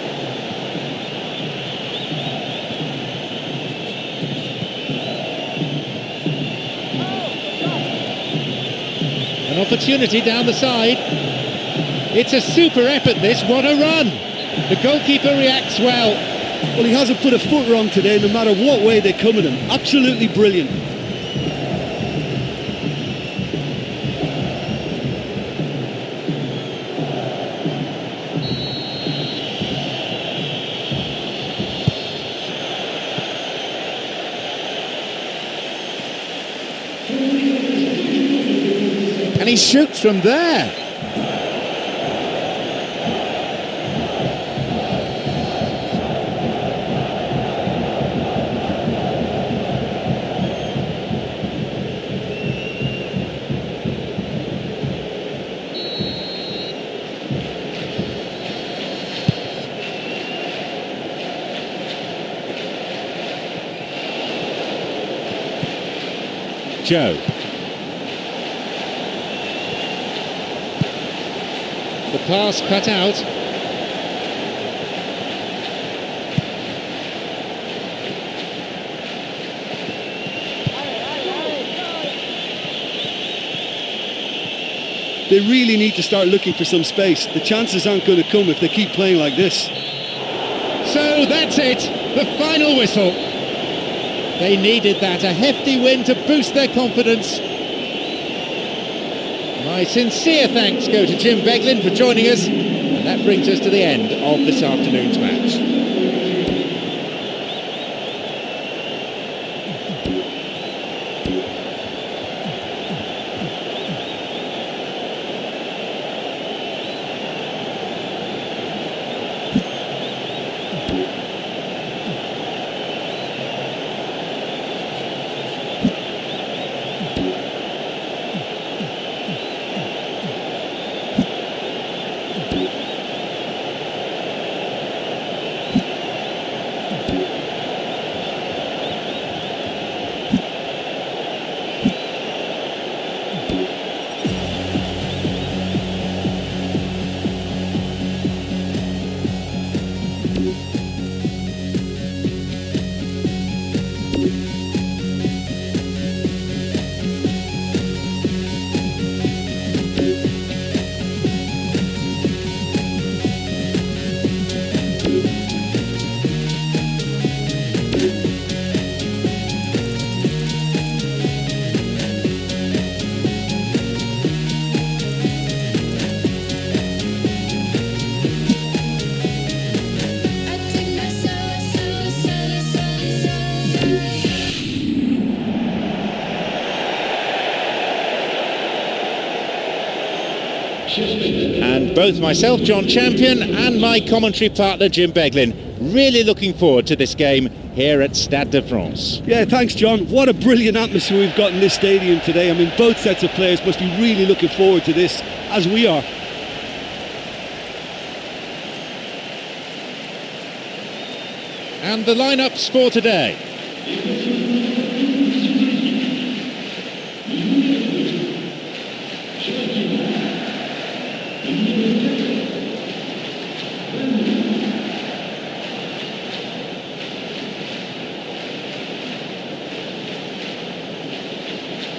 An opportunity down the side. It's a super effort this, what a run! The goalkeeper reacts well. Well, he hasn't put a foot wrong today, no matter what way they come at him. Absolutely brilliant. And he shoots from there. Joe. The pass cut out. They really need to start looking for some space. The chances aren't going to come if they keep playing like this. So that's it, the final whistle. They needed that, a hefty win to boost their confidence. My sincere thanks go to Jim Beglin for joining us, and that brings us to the end of this afternoon's match. And both myself, John Champion, and my commentary partner, Jim Beglin, really looking forward to this game here at Stade de France. Yeah, thanks, John. What a brilliant atmosphere we've got in this stadium today. I mean, both sets of players must be really looking forward to this, as we are. And the lineups for today.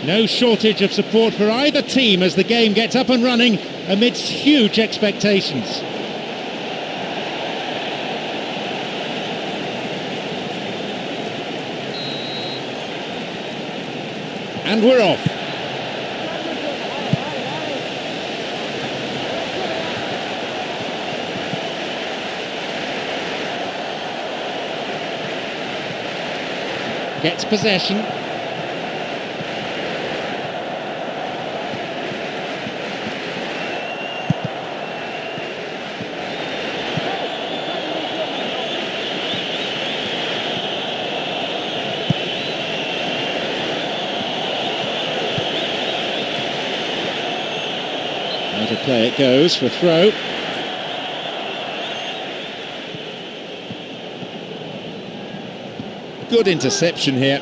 No shortage of support for either team as the game gets up and running amidst huge expectations. And we're off. Gets possession. Out of play it goes for throw. Good interception here.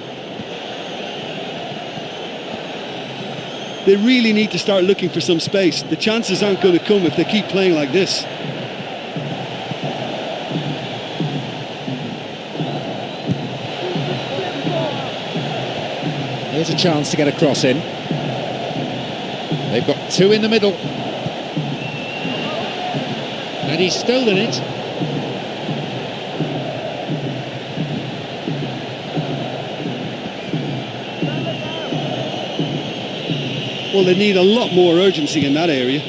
They really need to start looking for some space. The chances aren't going to come if they keep playing like this. Here's a chance to get a cross in. They've got two in the middle. And he's stolen it. Well, they need a lot more urgency in that area.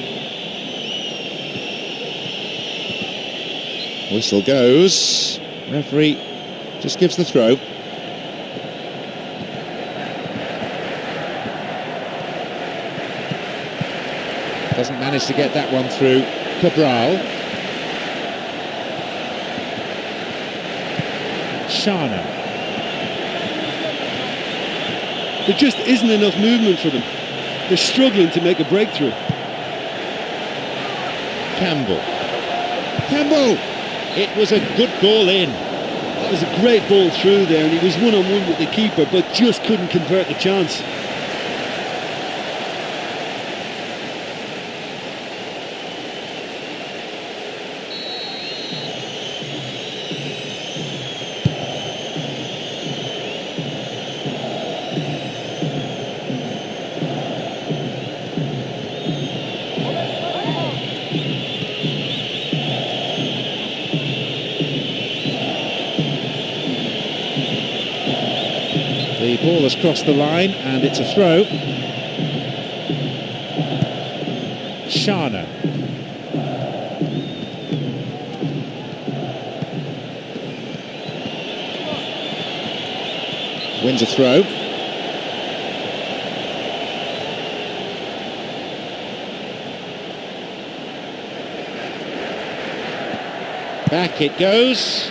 Whistle goes. Referee just gives the throw. Doesn't manage to get that one through. Cabral. Shana. There just isn't enough movement for them. They're struggling to make a breakthrough. Campbell. Campbell! It was a good ball in. That was a great ball through there, and he was one-on-one with the keeper, but just couldn't convert the chance. Ball has crossed the line and it's a throw. Shana. Wins a throw. Back it goes.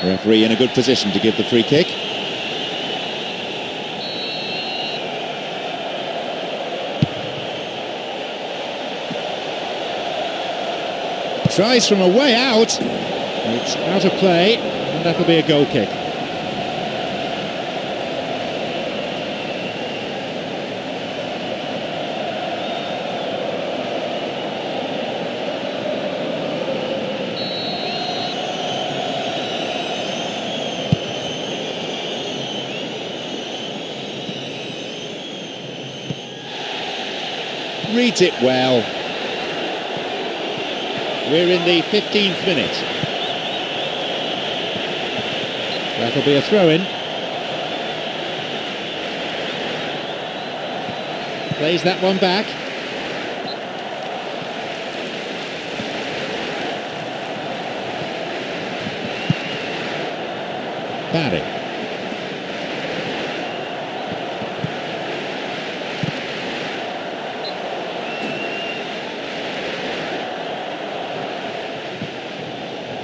Referee in a good position to give the free kick. Tries from a way out. It's out of play, and that'll be a goal kick. Reads it well. We're in the 15th minute. That'll be a throw-in. Plays that one back. Barry.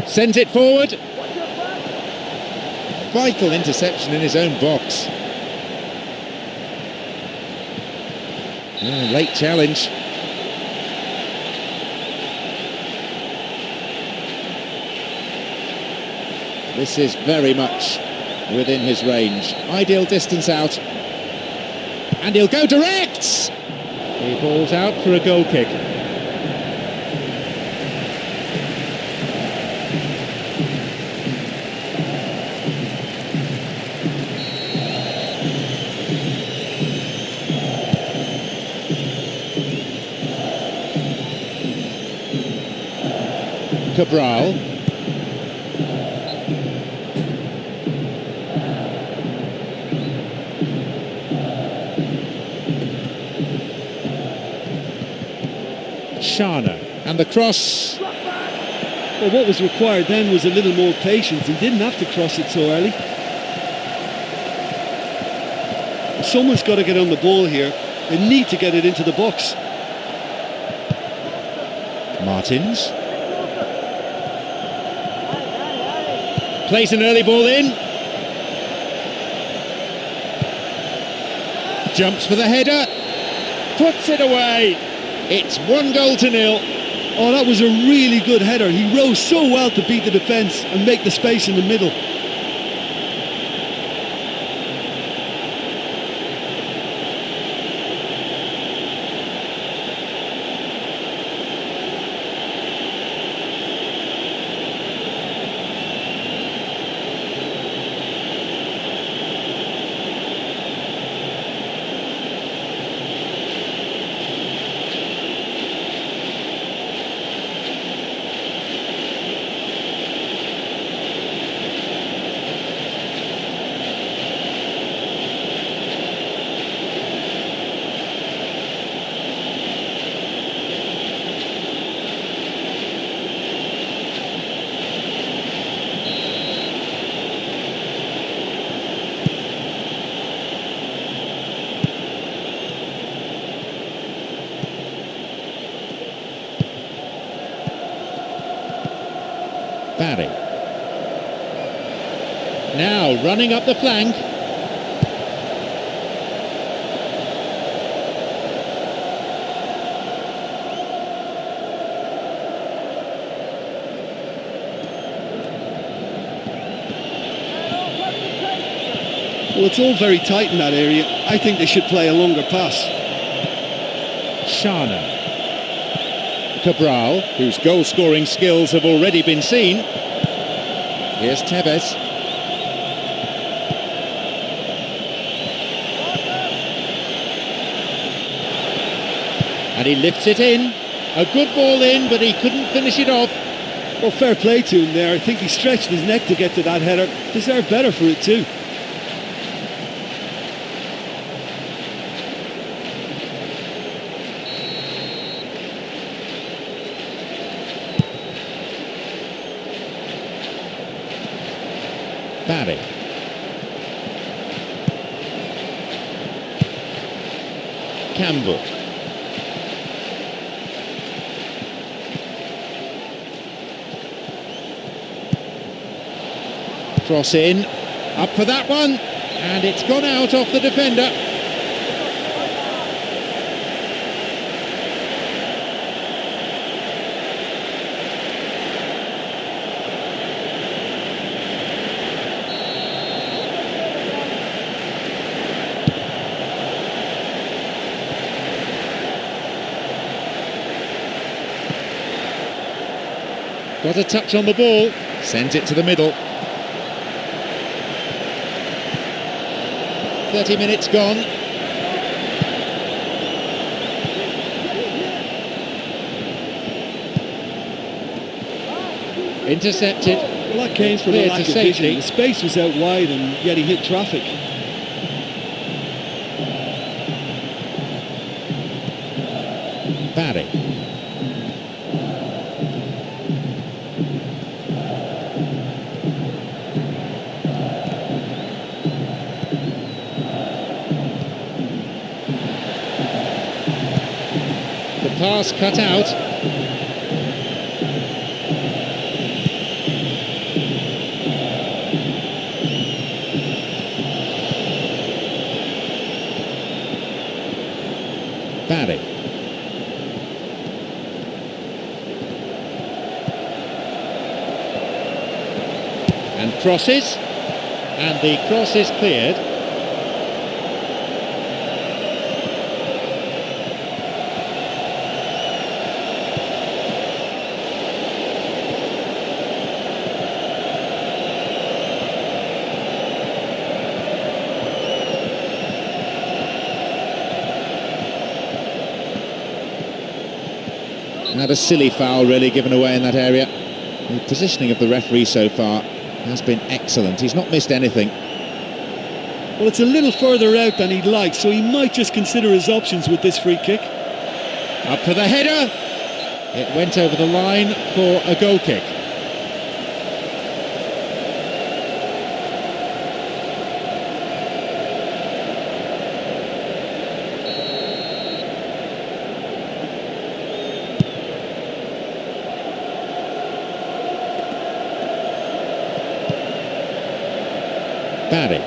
Sends it forward. Vital interception in his own box. Late challenge. This is very much within his range. Ideal distance out. And he'll go direct! He balls out for a goal kick. Cabral. Shana. And the cross. Well, what was required then was a little more patience. He didn't have to cross it so early. Someone's got to get on the ball here. They need to get it into the box. Martins. Plays an early ball in. Jumps for the header. Puts it away. It's 1-0. Oh, that was a really good header. He rose so well to beat the defence and make the space in the middle. Barry. Now running up the flank. Well, it's all very tight in that area. I think they should play a longer pass. Shana. Cabral, whose goal-scoring skills have already been seen. Here's Tevez. And he lifts it in. A good ball in, but he couldn't finish it off. Well, fair play to him there. I think he stretched his neck to get to that header. Deserved better for it too. Barry. Campbell. Cross in, up for that one, and it's gone out off the defender. Got a touch on the ball, sends it to the middle. 30 minutes gone. Intercepted. Well, that came from a lack of vision. The space was out wide and yet he hit traffic. Barry. Pass cut out. Barry. And crosses. And the cross is cleared. Had a silly foul really given away in that area. The positioning of the referee so far has been excellent. He's not missed anything. Well, it's a little further out than he'd like, so he might just consider his options with this free kick. Up for the header. It went over the line for a goal kick. Barry.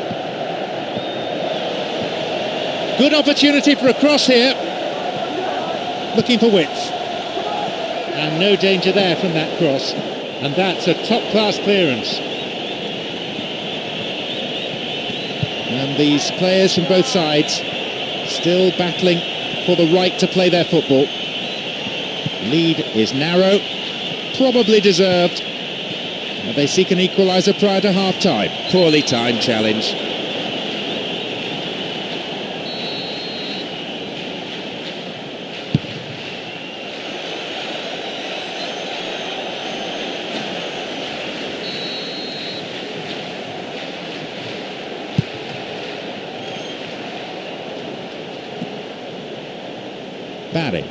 Good opportunity for a cross here. Looking for width. And no danger there from that cross. And that's a top-class clearance. And these players from both sides still battling for the right to play their football. Lead is narrow. Probably deserved. They seek an equaliser prior to half-time. Poorly timed challenge. Barry.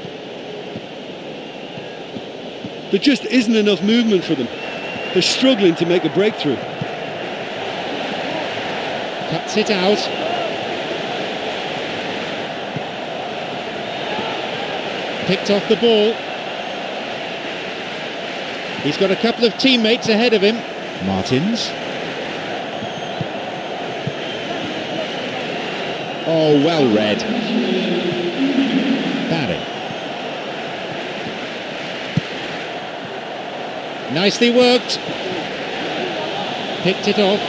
There just isn't enough movement for them. They're struggling to make a breakthrough. Cuts it out. Picked off the ball. He's got a couple of teammates ahead of him. Martins. Oh, well read. Barry. Nicely worked. Picked it off.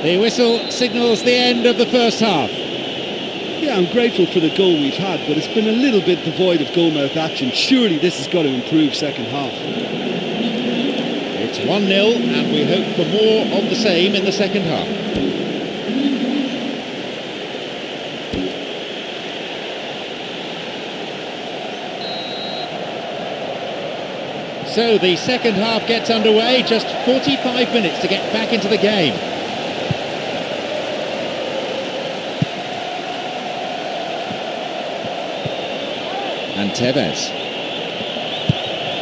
The whistle signals the end of the first half. Yeah, I'm grateful for the goal we've had, but it's been a little bit devoid of goal-mouth action. Surely this has got to improve second half. It's 1-0 and we hope for more of the same in the second half. So the second half gets underway, just 45 minutes to get back into the game. And Tevez.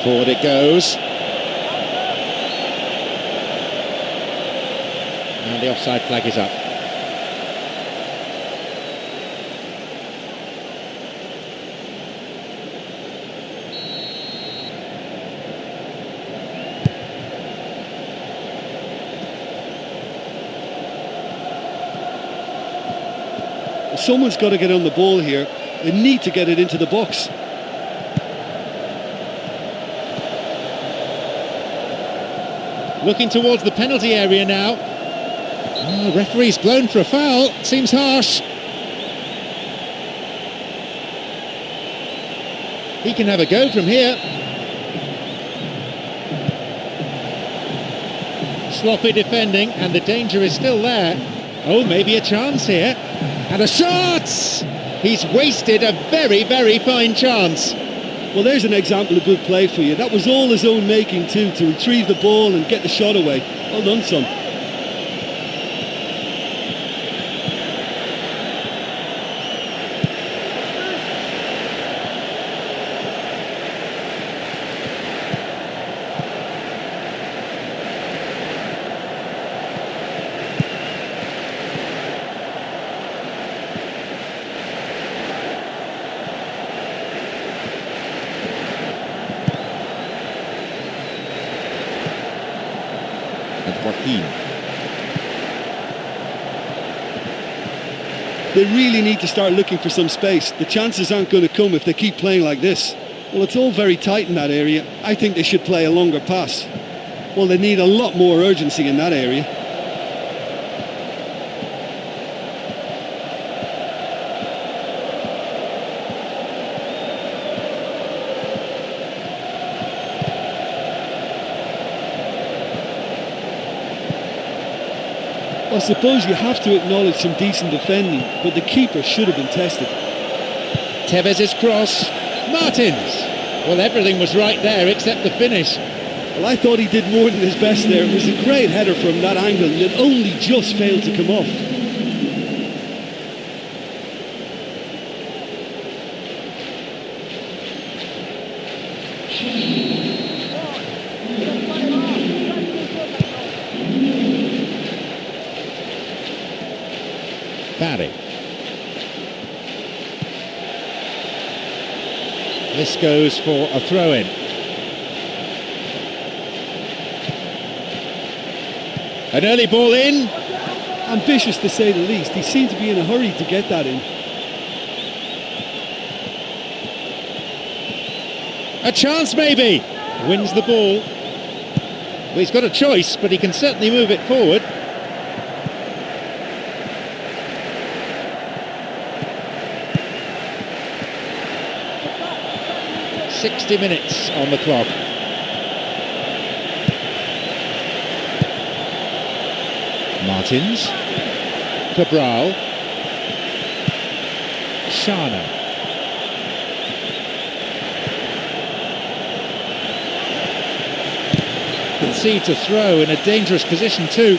Forward it goes. And the offside flag is up. Someone's got to get on the ball here. They need to get it into the box. Looking towards the penalty area now. Oh, referee's blown for a foul. Seems harsh. He can have a go from here. Sloppy defending, and the danger is still there. Oh, maybe a chance here. And a shot! He's wasted a very, very fine chance. Well, there's an example of good play for you. That was all his own making too, to retrieve the ball and get the shot away. Well done, son. They really need to start looking for some space. The chances aren't going to come if they keep playing like this. Well, it's all very tight in that area. I think they should play a longer pass. Well, they need a lot more urgency in that area. I suppose you have to acknowledge some decent defending, but the keeper should have been tested. Tevez's cross. Martins. Well, everything was right there except the finish. Well, I thought he did more than his best there. It was a great header from that angle, and it only just failed to come off. Barry. This goes for a throw-in. An early ball in. Ambitious to say the least. He seemed to be in a hurry to get that in. A chance maybe. Wins the ball. Well, he's got a choice, but he can certainly move it forward. .60 minutes on the clock. Martins. Cabral. Shana. Concede to throw in a dangerous position too.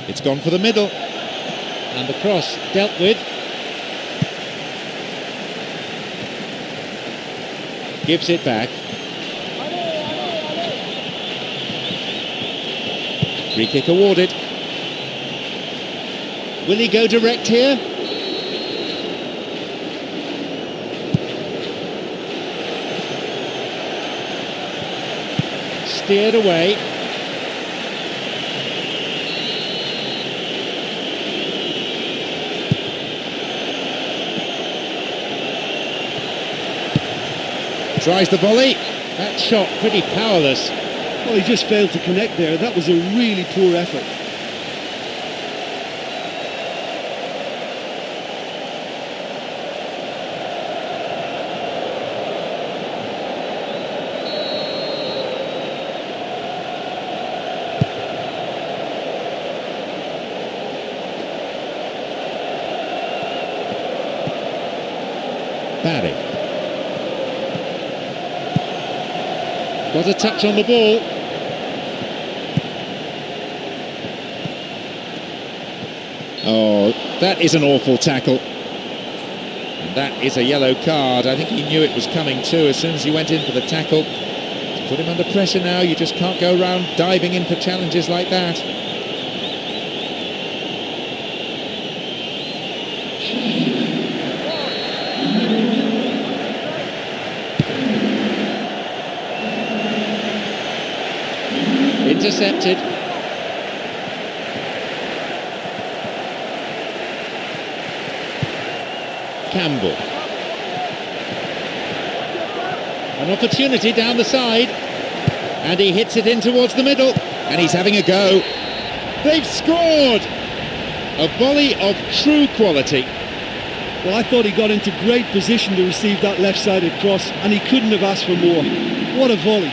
It's gone for the middle. And the cross dealt with. Gives it back. Free kick awarded. Will he go direct here? Steered away. Tries the volley. That shot pretty powerless. Well, he just failed to connect there. That was a really poor effort. Barry. Got a touch on the ball. Oh, that is an awful tackle. And that is a yellow card. I think he knew it was coming too as soon as he went in for the tackle. To put him under pressure now, you just can't go around diving in for challenges like that. Intercepted. Campbell. An opportunity down the side. And he hits it in towards the middle. And he's having a go. They've scored! A volley of true quality. Well, I thought he got into great position to receive that left-sided cross, and he couldn't have asked for more. What a volley.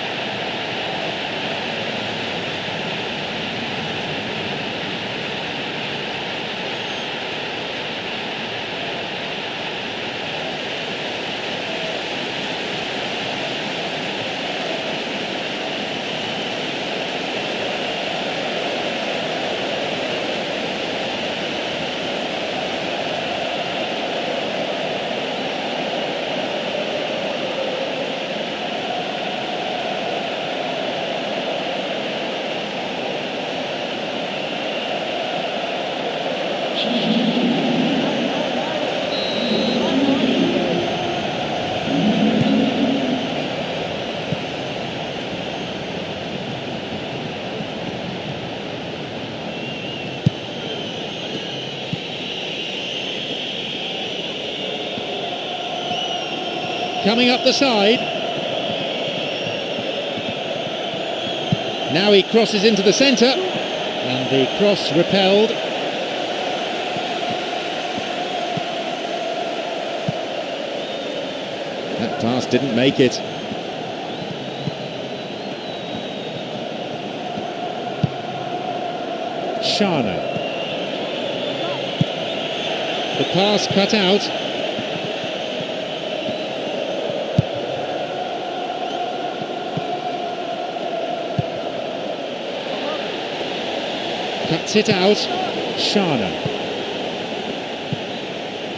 Coming up the side. Now he crosses into the centre. And the cross repelled. That pass didn't make it. Shana. The pass cut out. Cuts it out. Shana.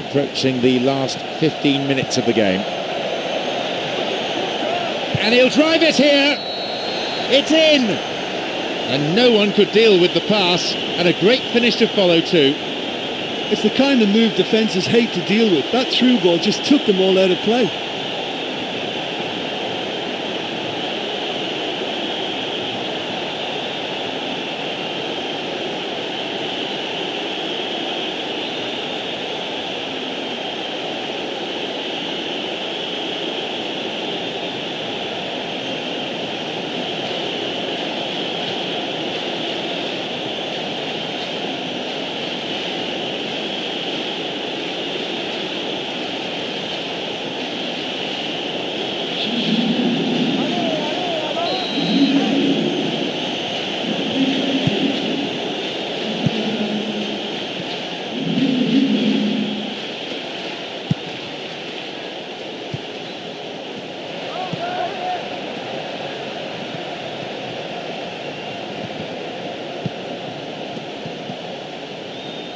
Approaching the last 15 minutes of the game. And he'll drive it here. It's in. And no one could deal with the pass. And a great finish to follow too. It's the kind of move defences hate to deal with. That through ball just took them all out of play.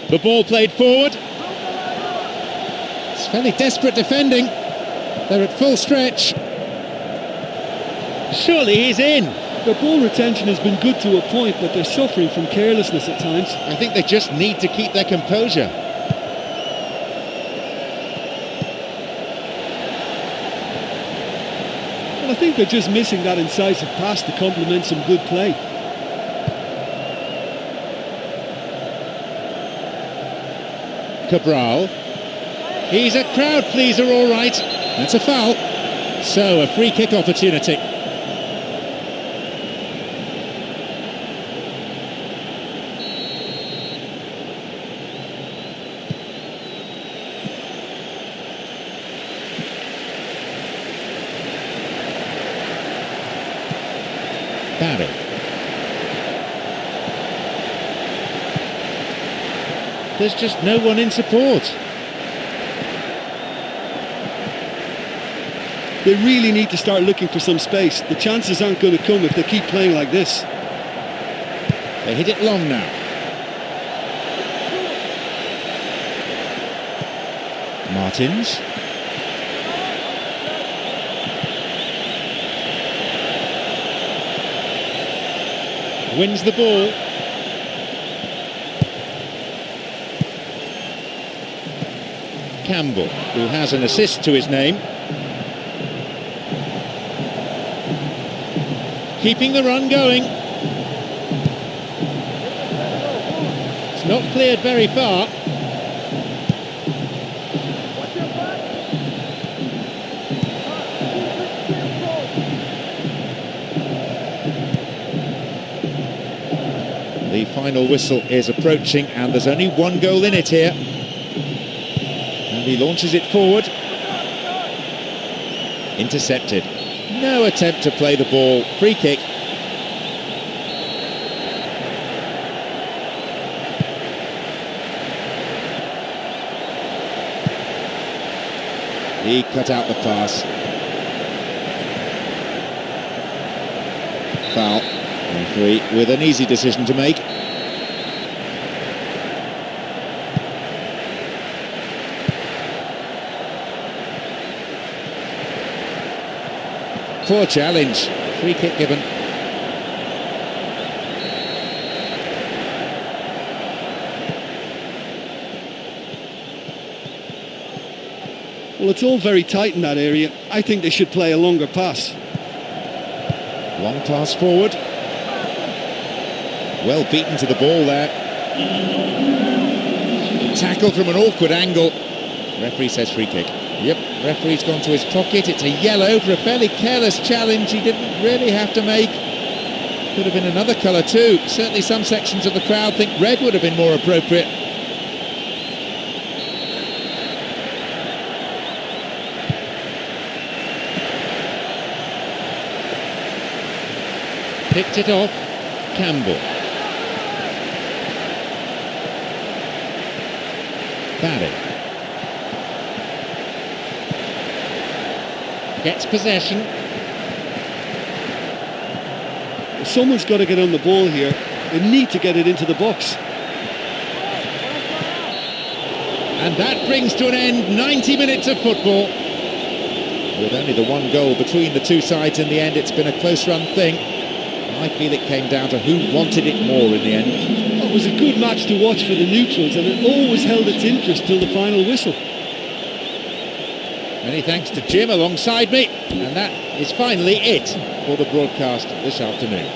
The ball played forward. It's fairly desperate defending. They're at full stretch. Surely he's in. Their ball retention has been good to a point, but they're suffering from carelessness at times. I think they just need to keep their composure. Well, I think they're just missing that incisive pass to complement some good play. Cabral. He's a crowd pleaser, all right. That's a foul. So, a free kick opportunity. Barry. There's just no one in support. They really need to start looking for some space. The chances aren't going to come if they keep playing like this. They hit it long now. Martins. Wins the ball. Campbell, who has an assist to his name. Keeping the run going. It's not cleared very far. The final whistle is approaching and there's only one goal in it here. And he launches it forward. Intercepted. No attempt to play the ball. Free kick. He cut out the pass. Foul. Referee with an easy decision to make. Poor challenge. Free kick given. Well, it's all very tight in that area. I think they should play a longer pass. Long pass forward. Well beaten to the ball there. Tackle from an awkward angle. Referee says free kick. Yep, referee's gone to his pocket. It's a yellow for a fairly careless challenge he didn't really have to make. Could have been another colour too. Certainly some sections of the crowd think red would have been more appropriate. Picked it off. Campbell. Barry. Gets possession. Someone's got to get on the ball here. They need to get it into the box. And that brings to an end 90 minutes of football. With only the one goal between the two sides in the end, it's been a close run thing. I feel it came down to who wanted it more in the end. It was a good match to watch for the neutrals, and it always held its interest till the final whistle. Many thanks to Jim alongside me, and that is finally it for the broadcast this afternoon.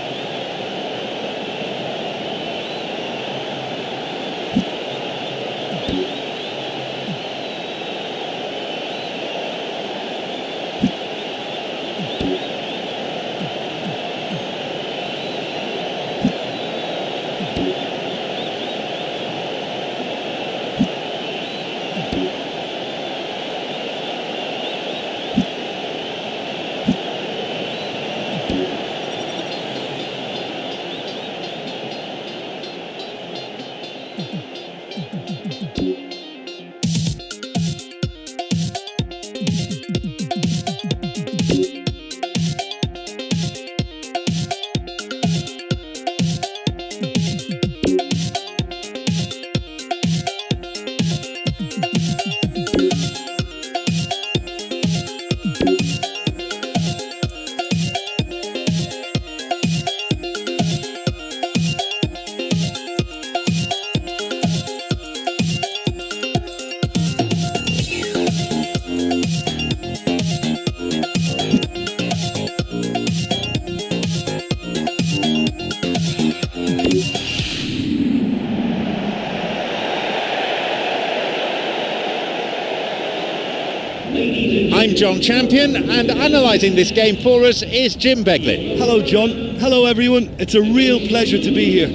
I'm John Champion, and analysing this game for us is Jim Beglin. Hello, John. Hello, everyone. It's a real pleasure to be here.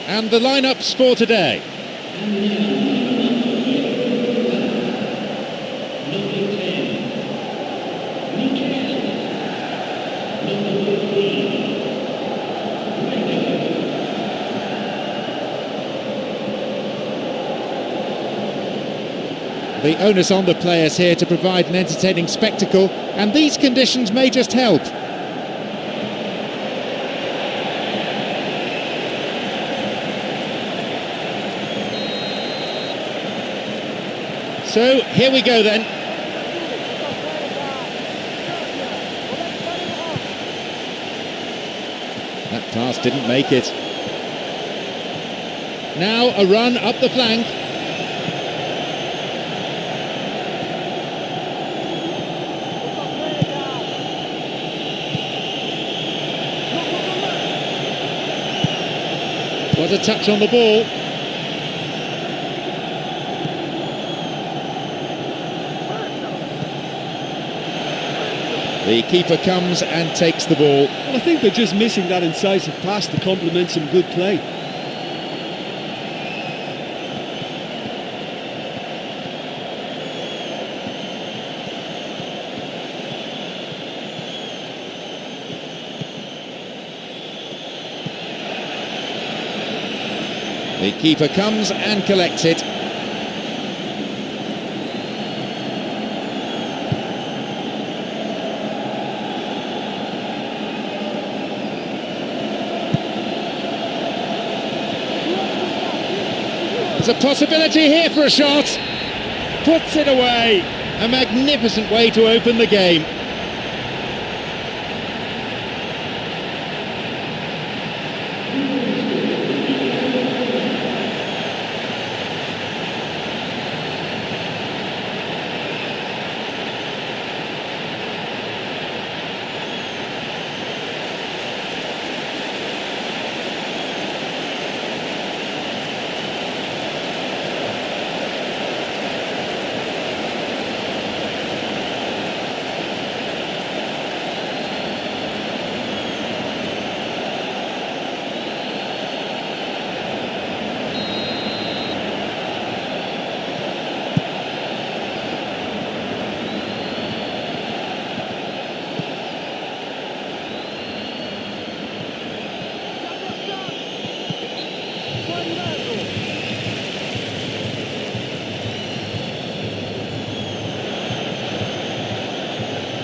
And the lineups for today. The onus on the players here to provide an entertaining spectacle, and these conditions may just help. So, here we go then. That pass didn't make it. Now a run up the flank. Was a touch on the ball. The keeper comes and takes the ball. Well, I think they're just missing that incisive pass to complement some good play. The keeper comes and collects it. There's a possibility here for a shot. Puts it away. A magnificent way to open the game.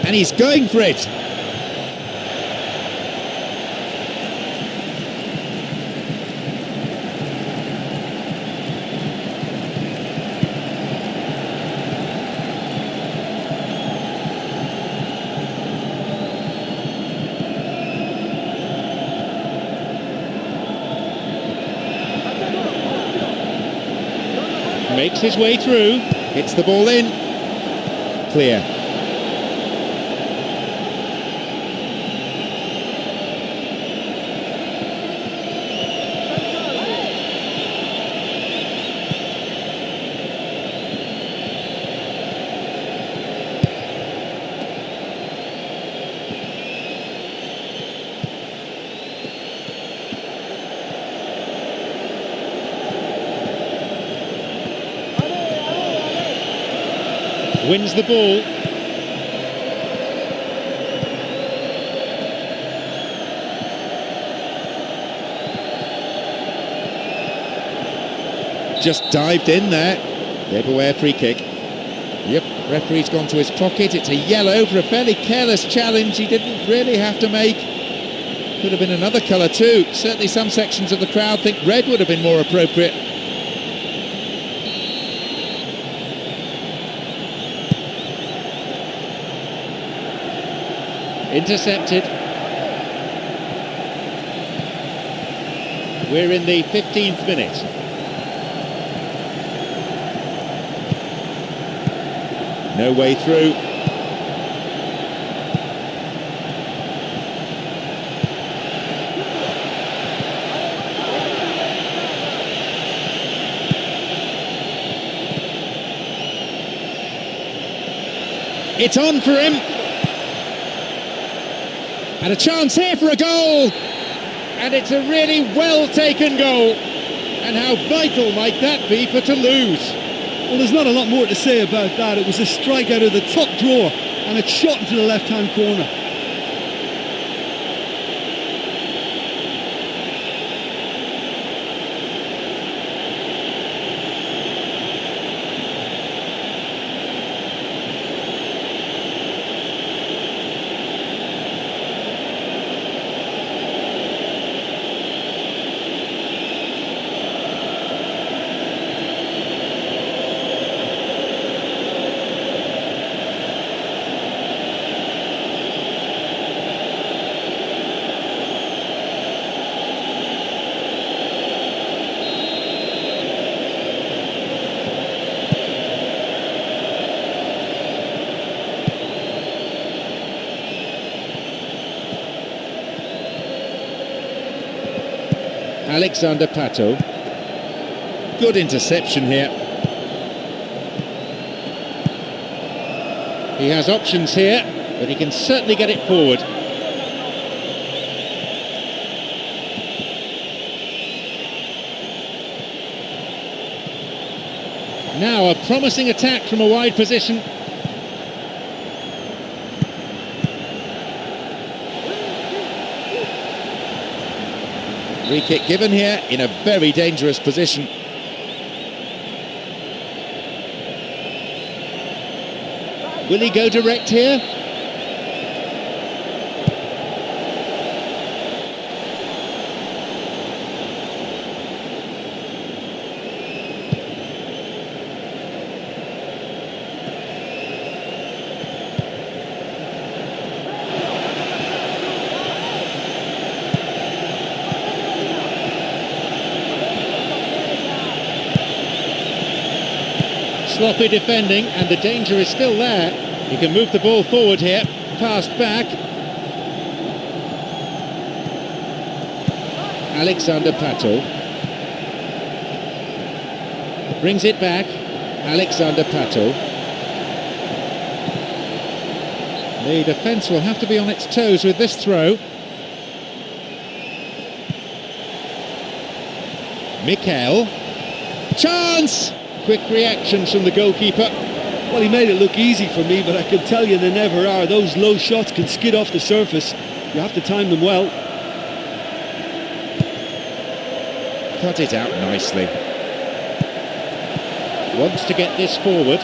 And he's going for it. Makes his way through, hits the ball in. Clear. Wins the ball. Just dived in there. Gave away a free kick. Yep, referee's gone to his pocket. It's a yellow for a fairly careless challenge he didn't really have to make. Could have been another colour too. Certainly some sections of the crowd think red would have been more appropriate. Intercepted. We're in the 15th minute. No way through. It's on for him. And a chance here for a goal. And it's a really well-taken goal. And how vital might that be for Toulouse? Well, there's not a lot more to say about that. It was a strike out of the top drawer and it's shot into the left-hand corner. Alexander Pato. Good interception here. He has options here, but he can certainly get it forward. Now a promising attack from a wide position. Free kick given here in a very dangerous position. Will he go direct here? Sloppy defending, and the danger is still there. He can move the ball forward here, passed back. Alexander Pato brings it back. Alexander Pato. The defence will have to be on its toes with this throw. Mikel. Chance! Quick reactions from the goalkeeper. Well, he made it look easy for me, but I can tell you they never are. Those low shots can skid off the surface. You have to time them well. Cut it out nicely. Wants to get this forward.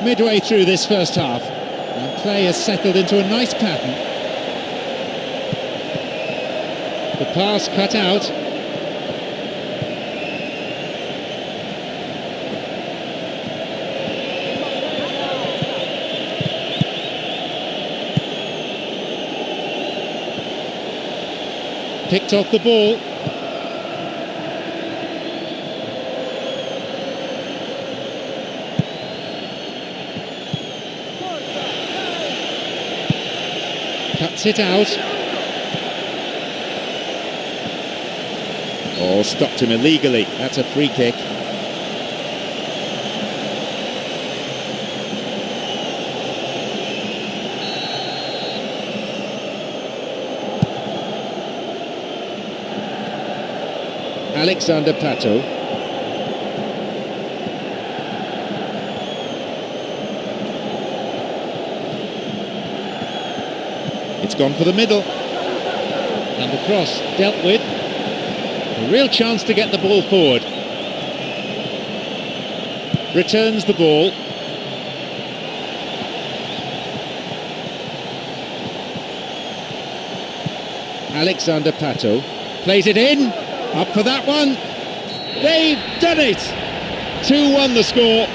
Midway through this first half, and play has settled into a nice pattern. The pass cut out. Picked off the ball. Cuts it out. Oh, stopped him illegally. That's a free kick. Alexander Pato. It's gone for the middle. And the cross dealt with. A real chance to get the ball forward. Returns the ball. Alexander Pato plays it in. Up for that one. They've done it. 2-1 the score.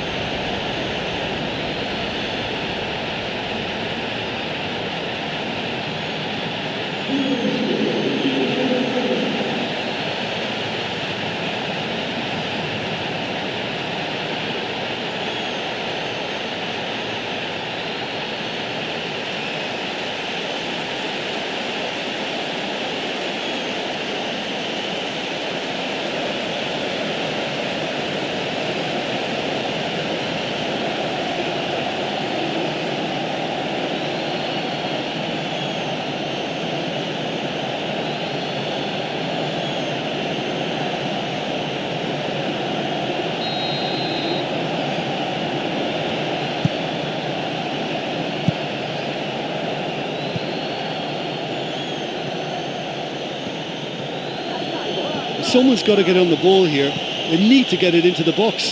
Someone's got to get on the ball here. They need to get it into the box.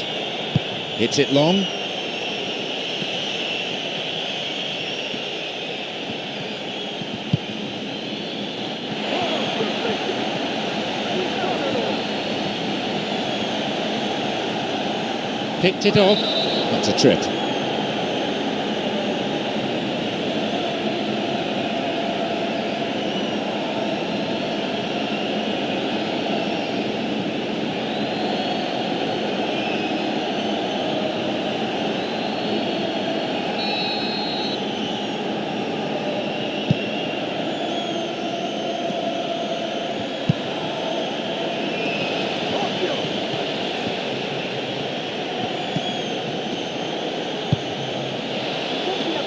Hits it long. Picked it off. That's a trip.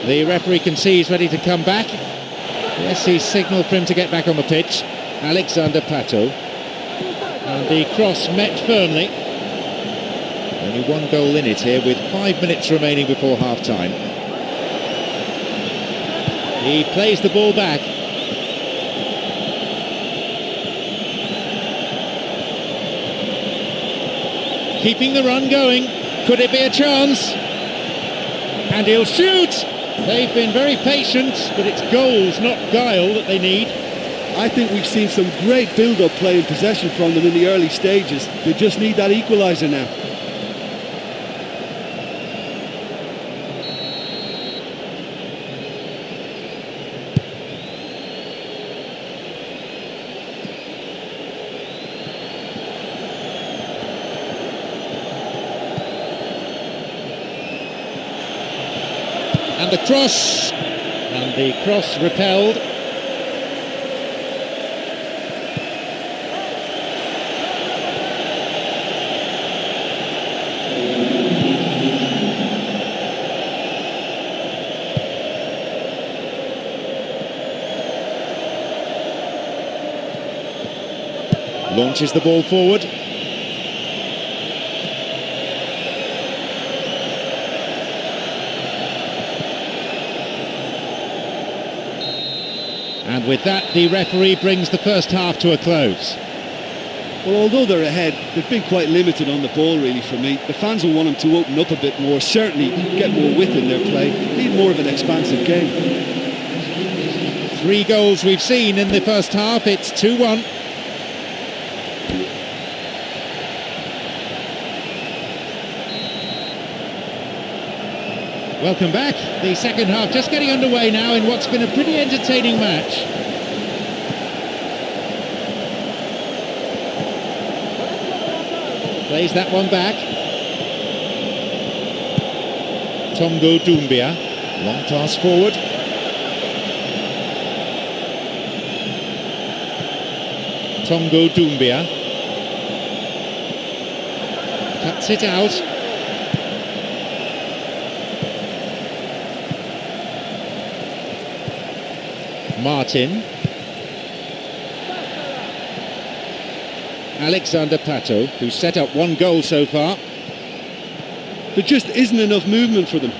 The referee can see he's ready to come back. Yes, he's signalled for him to get back on the pitch. Alexander Pato. And the cross met firmly. Only one goal in it here with 5 minutes remaining before half-time. He plays the ball back. Keeping the run going. Could it be a chance? And he'll shoot! They've been very patient, but it's goals, not guile, that they need. I think we've seen some great build-up play and possession from them in the early stages. They just need that equaliser now. And the cross repelled. Launches the ball forward. And with that, the referee brings the first half to a close. Well, although they're ahead, they've been quite limited on the ball, really, for me. The fans will want them to open up a bit more, certainly get more width in their play, need more of an expansive game. 3 goals we've seen in the first half, it's 2-1. Welcome back. The second half just getting underway now in what's been a pretty entertaining match. Plays that one back. Tongo Doumbia. Long pass forward. Tongo Doumbia. Cuts it out. Martin. Alexander Pato, who's set up 1 goal so far. There just isn't enough movement for them.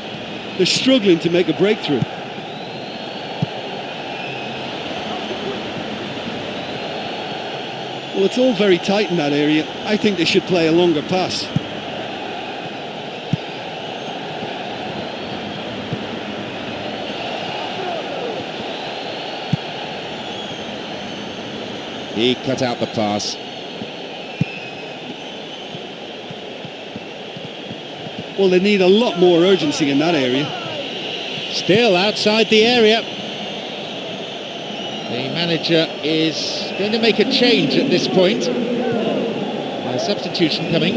They're struggling to make a breakthrough. Well, it's all very tight in that area. I think they should play a longer pass. He cut out the pass. Well, they need a lot more urgency in that area. Still outside the area. The manager is going to make a change at this point. A substitution coming.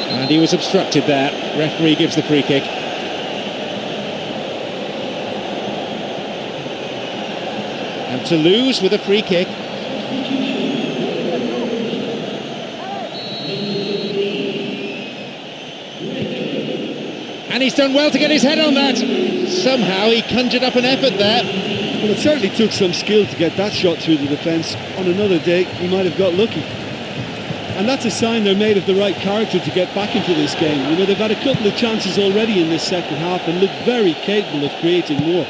And he was obstructed there. Referee gives the free kick. And Toulouse with a free kick. And he's done well to get his head on that. Somehow he conjured up an effort there. Well, it certainly took some skill to get that shot through the defence. On another day, he might have got lucky. And that's a sign they're made of the right character to get back into this game. You know, they've had a couple of chances already in this second half and look very capable of creating more.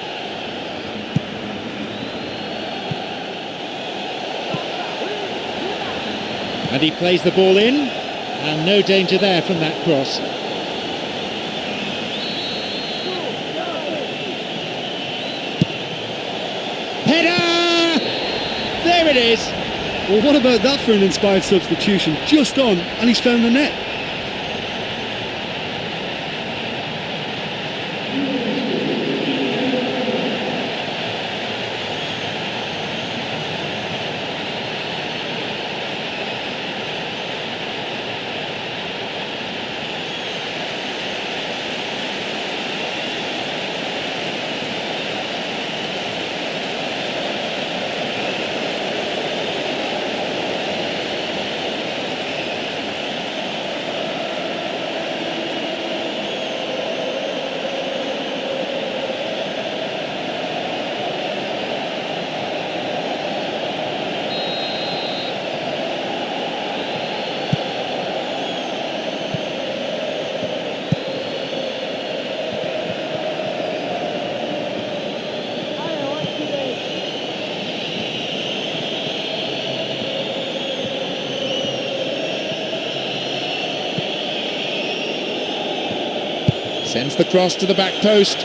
And he plays the ball in, and no danger there from that cross. Header! There it is. Well, what about that for an inspired substitution? Just on, and he's found the net. Sends the cross to the back post.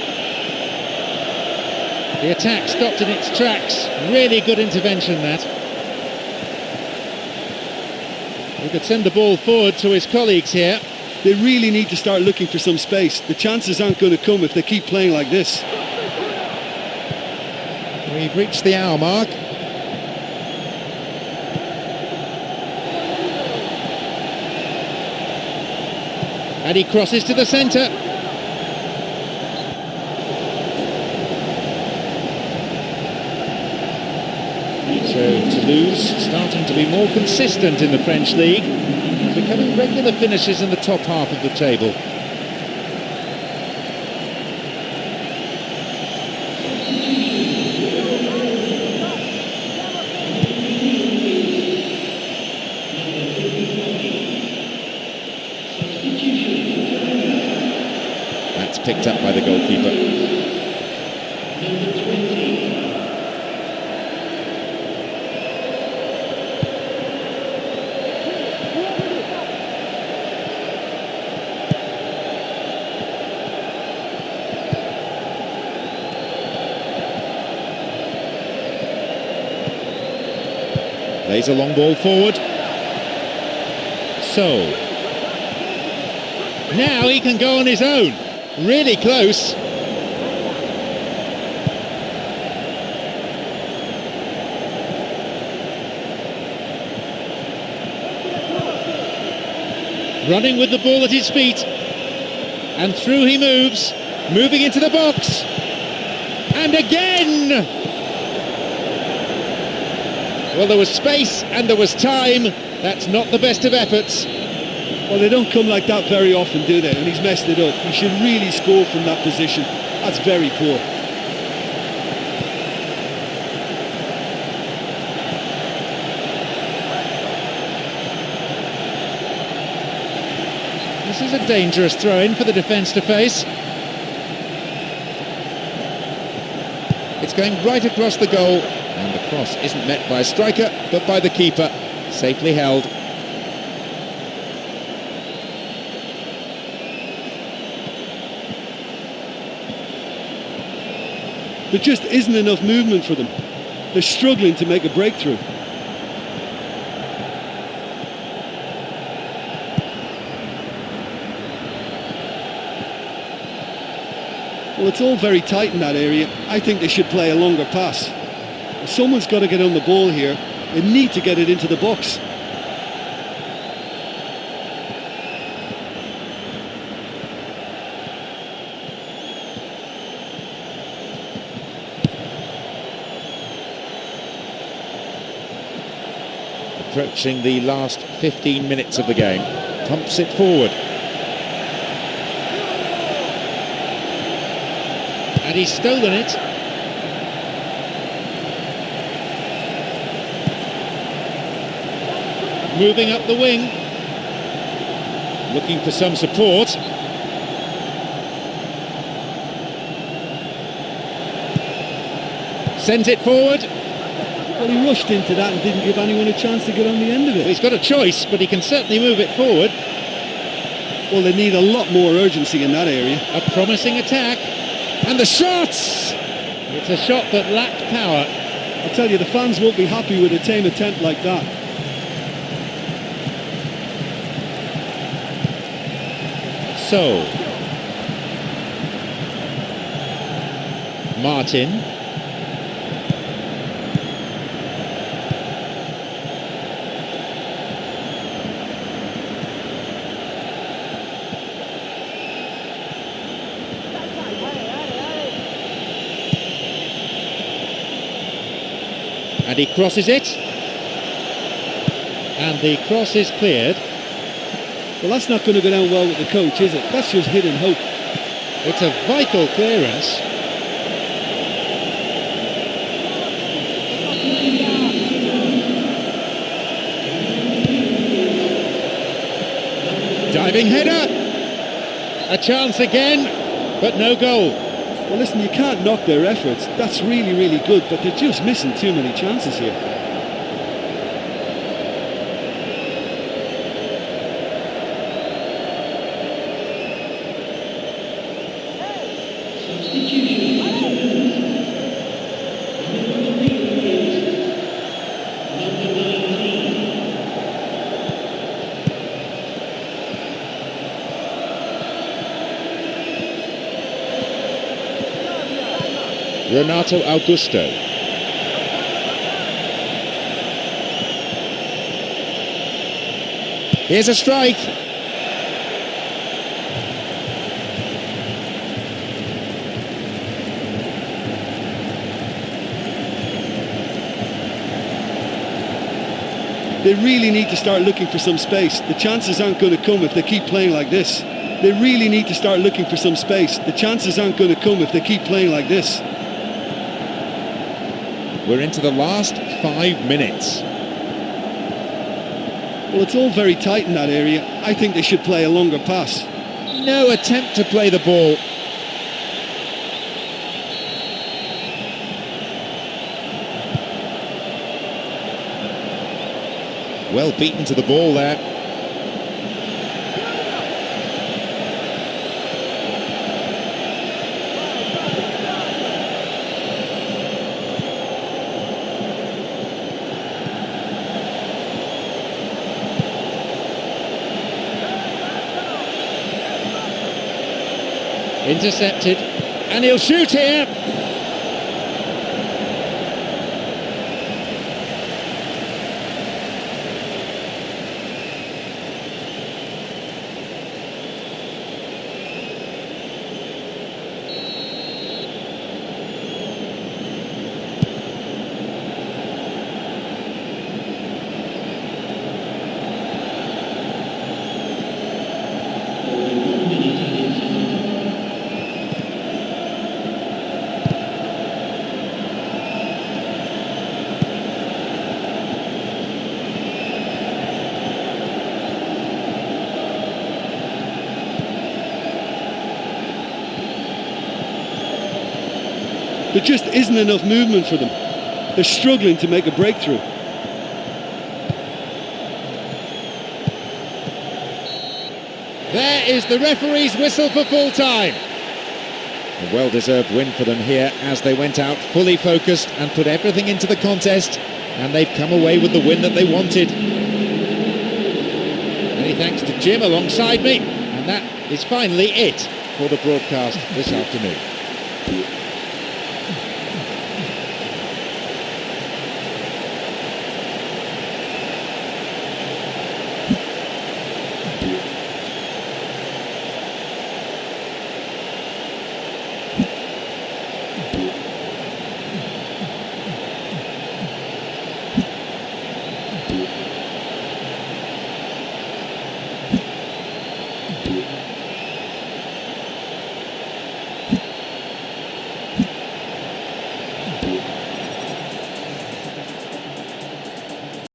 The attack stopped in its tracks. Really good intervention, that. He could send the ball forward to his colleagues here. They really need to start looking for some space. The chances aren't going to come if they keep playing like this. We've reached the hour mark. And he crosses to the centre. So Toulouse starting to be more consistent in the French league, becoming regular finishers in the top half of the table. That's picked up by the goalkeeper. Plays a long ball forward. So now he can go on his own. Really close. Running with the ball at his feet. And through he moves. Moving into the box. And again! Well, there was space and there was time. That's not the best of efforts. Well, they don't come like that very often, do they? And he's messed it up. He should really score from that position. That's very poor. This is a dangerous throw-in for the defence to face. It's going right across the goal. And the cross isn't met by a striker, but by the keeper. Safely held. There just isn't enough movement for them. They're struggling to make a breakthrough. Well, it's all very tight in that area. I think they should play a longer pass. Someone's got to get on the ball here. They need to get it into the box. Approaching the last 15 minutes of the game. Pumps it forward. And he's stolen it. Moving up the wing, looking for some support. Sends it forward. Well, he rushed into that and didn't give anyone a chance to get on the end of it. Well, he's got a choice, but he can certainly move it forward. Well, they need a lot more urgency in that area. A promising attack. And the shots! It's a shot that lacked power. I tell you, the fans won't be happy with a tame attempt like that. So, Martin. And he crosses it. And the cross is cleared. Well, that's not going to go down well with the coach, is it? That's just hidden hope. It's a vital clearance. Diving header. A chance again, but no goal. Well, listen, you can't knock their efforts. That's really, really good, but they're just missing too many chances here. Renato Augusto. Here's a strike. They really need to start looking for some space. The chances aren't going to come if they keep playing like this. They really need to start looking for some space. The chances aren't going to come if they keep playing like this. We're into the last 5 minutes. Well, it's all very tight in that area. I think they should play a longer pass. No attempt to play the ball. Well beaten to the ball there. Intercepted, and he'll shoot here. There just isn't enough movement for them. They're struggling to make a breakthrough. There is the referee's whistle for full-time. A well-deserved win for them here as they went out fully focused and put everything into the contest, and they've come away with the win that they wanted. Many thanks to Jim alongside me, and that is finally it for the broadcast this afternoon.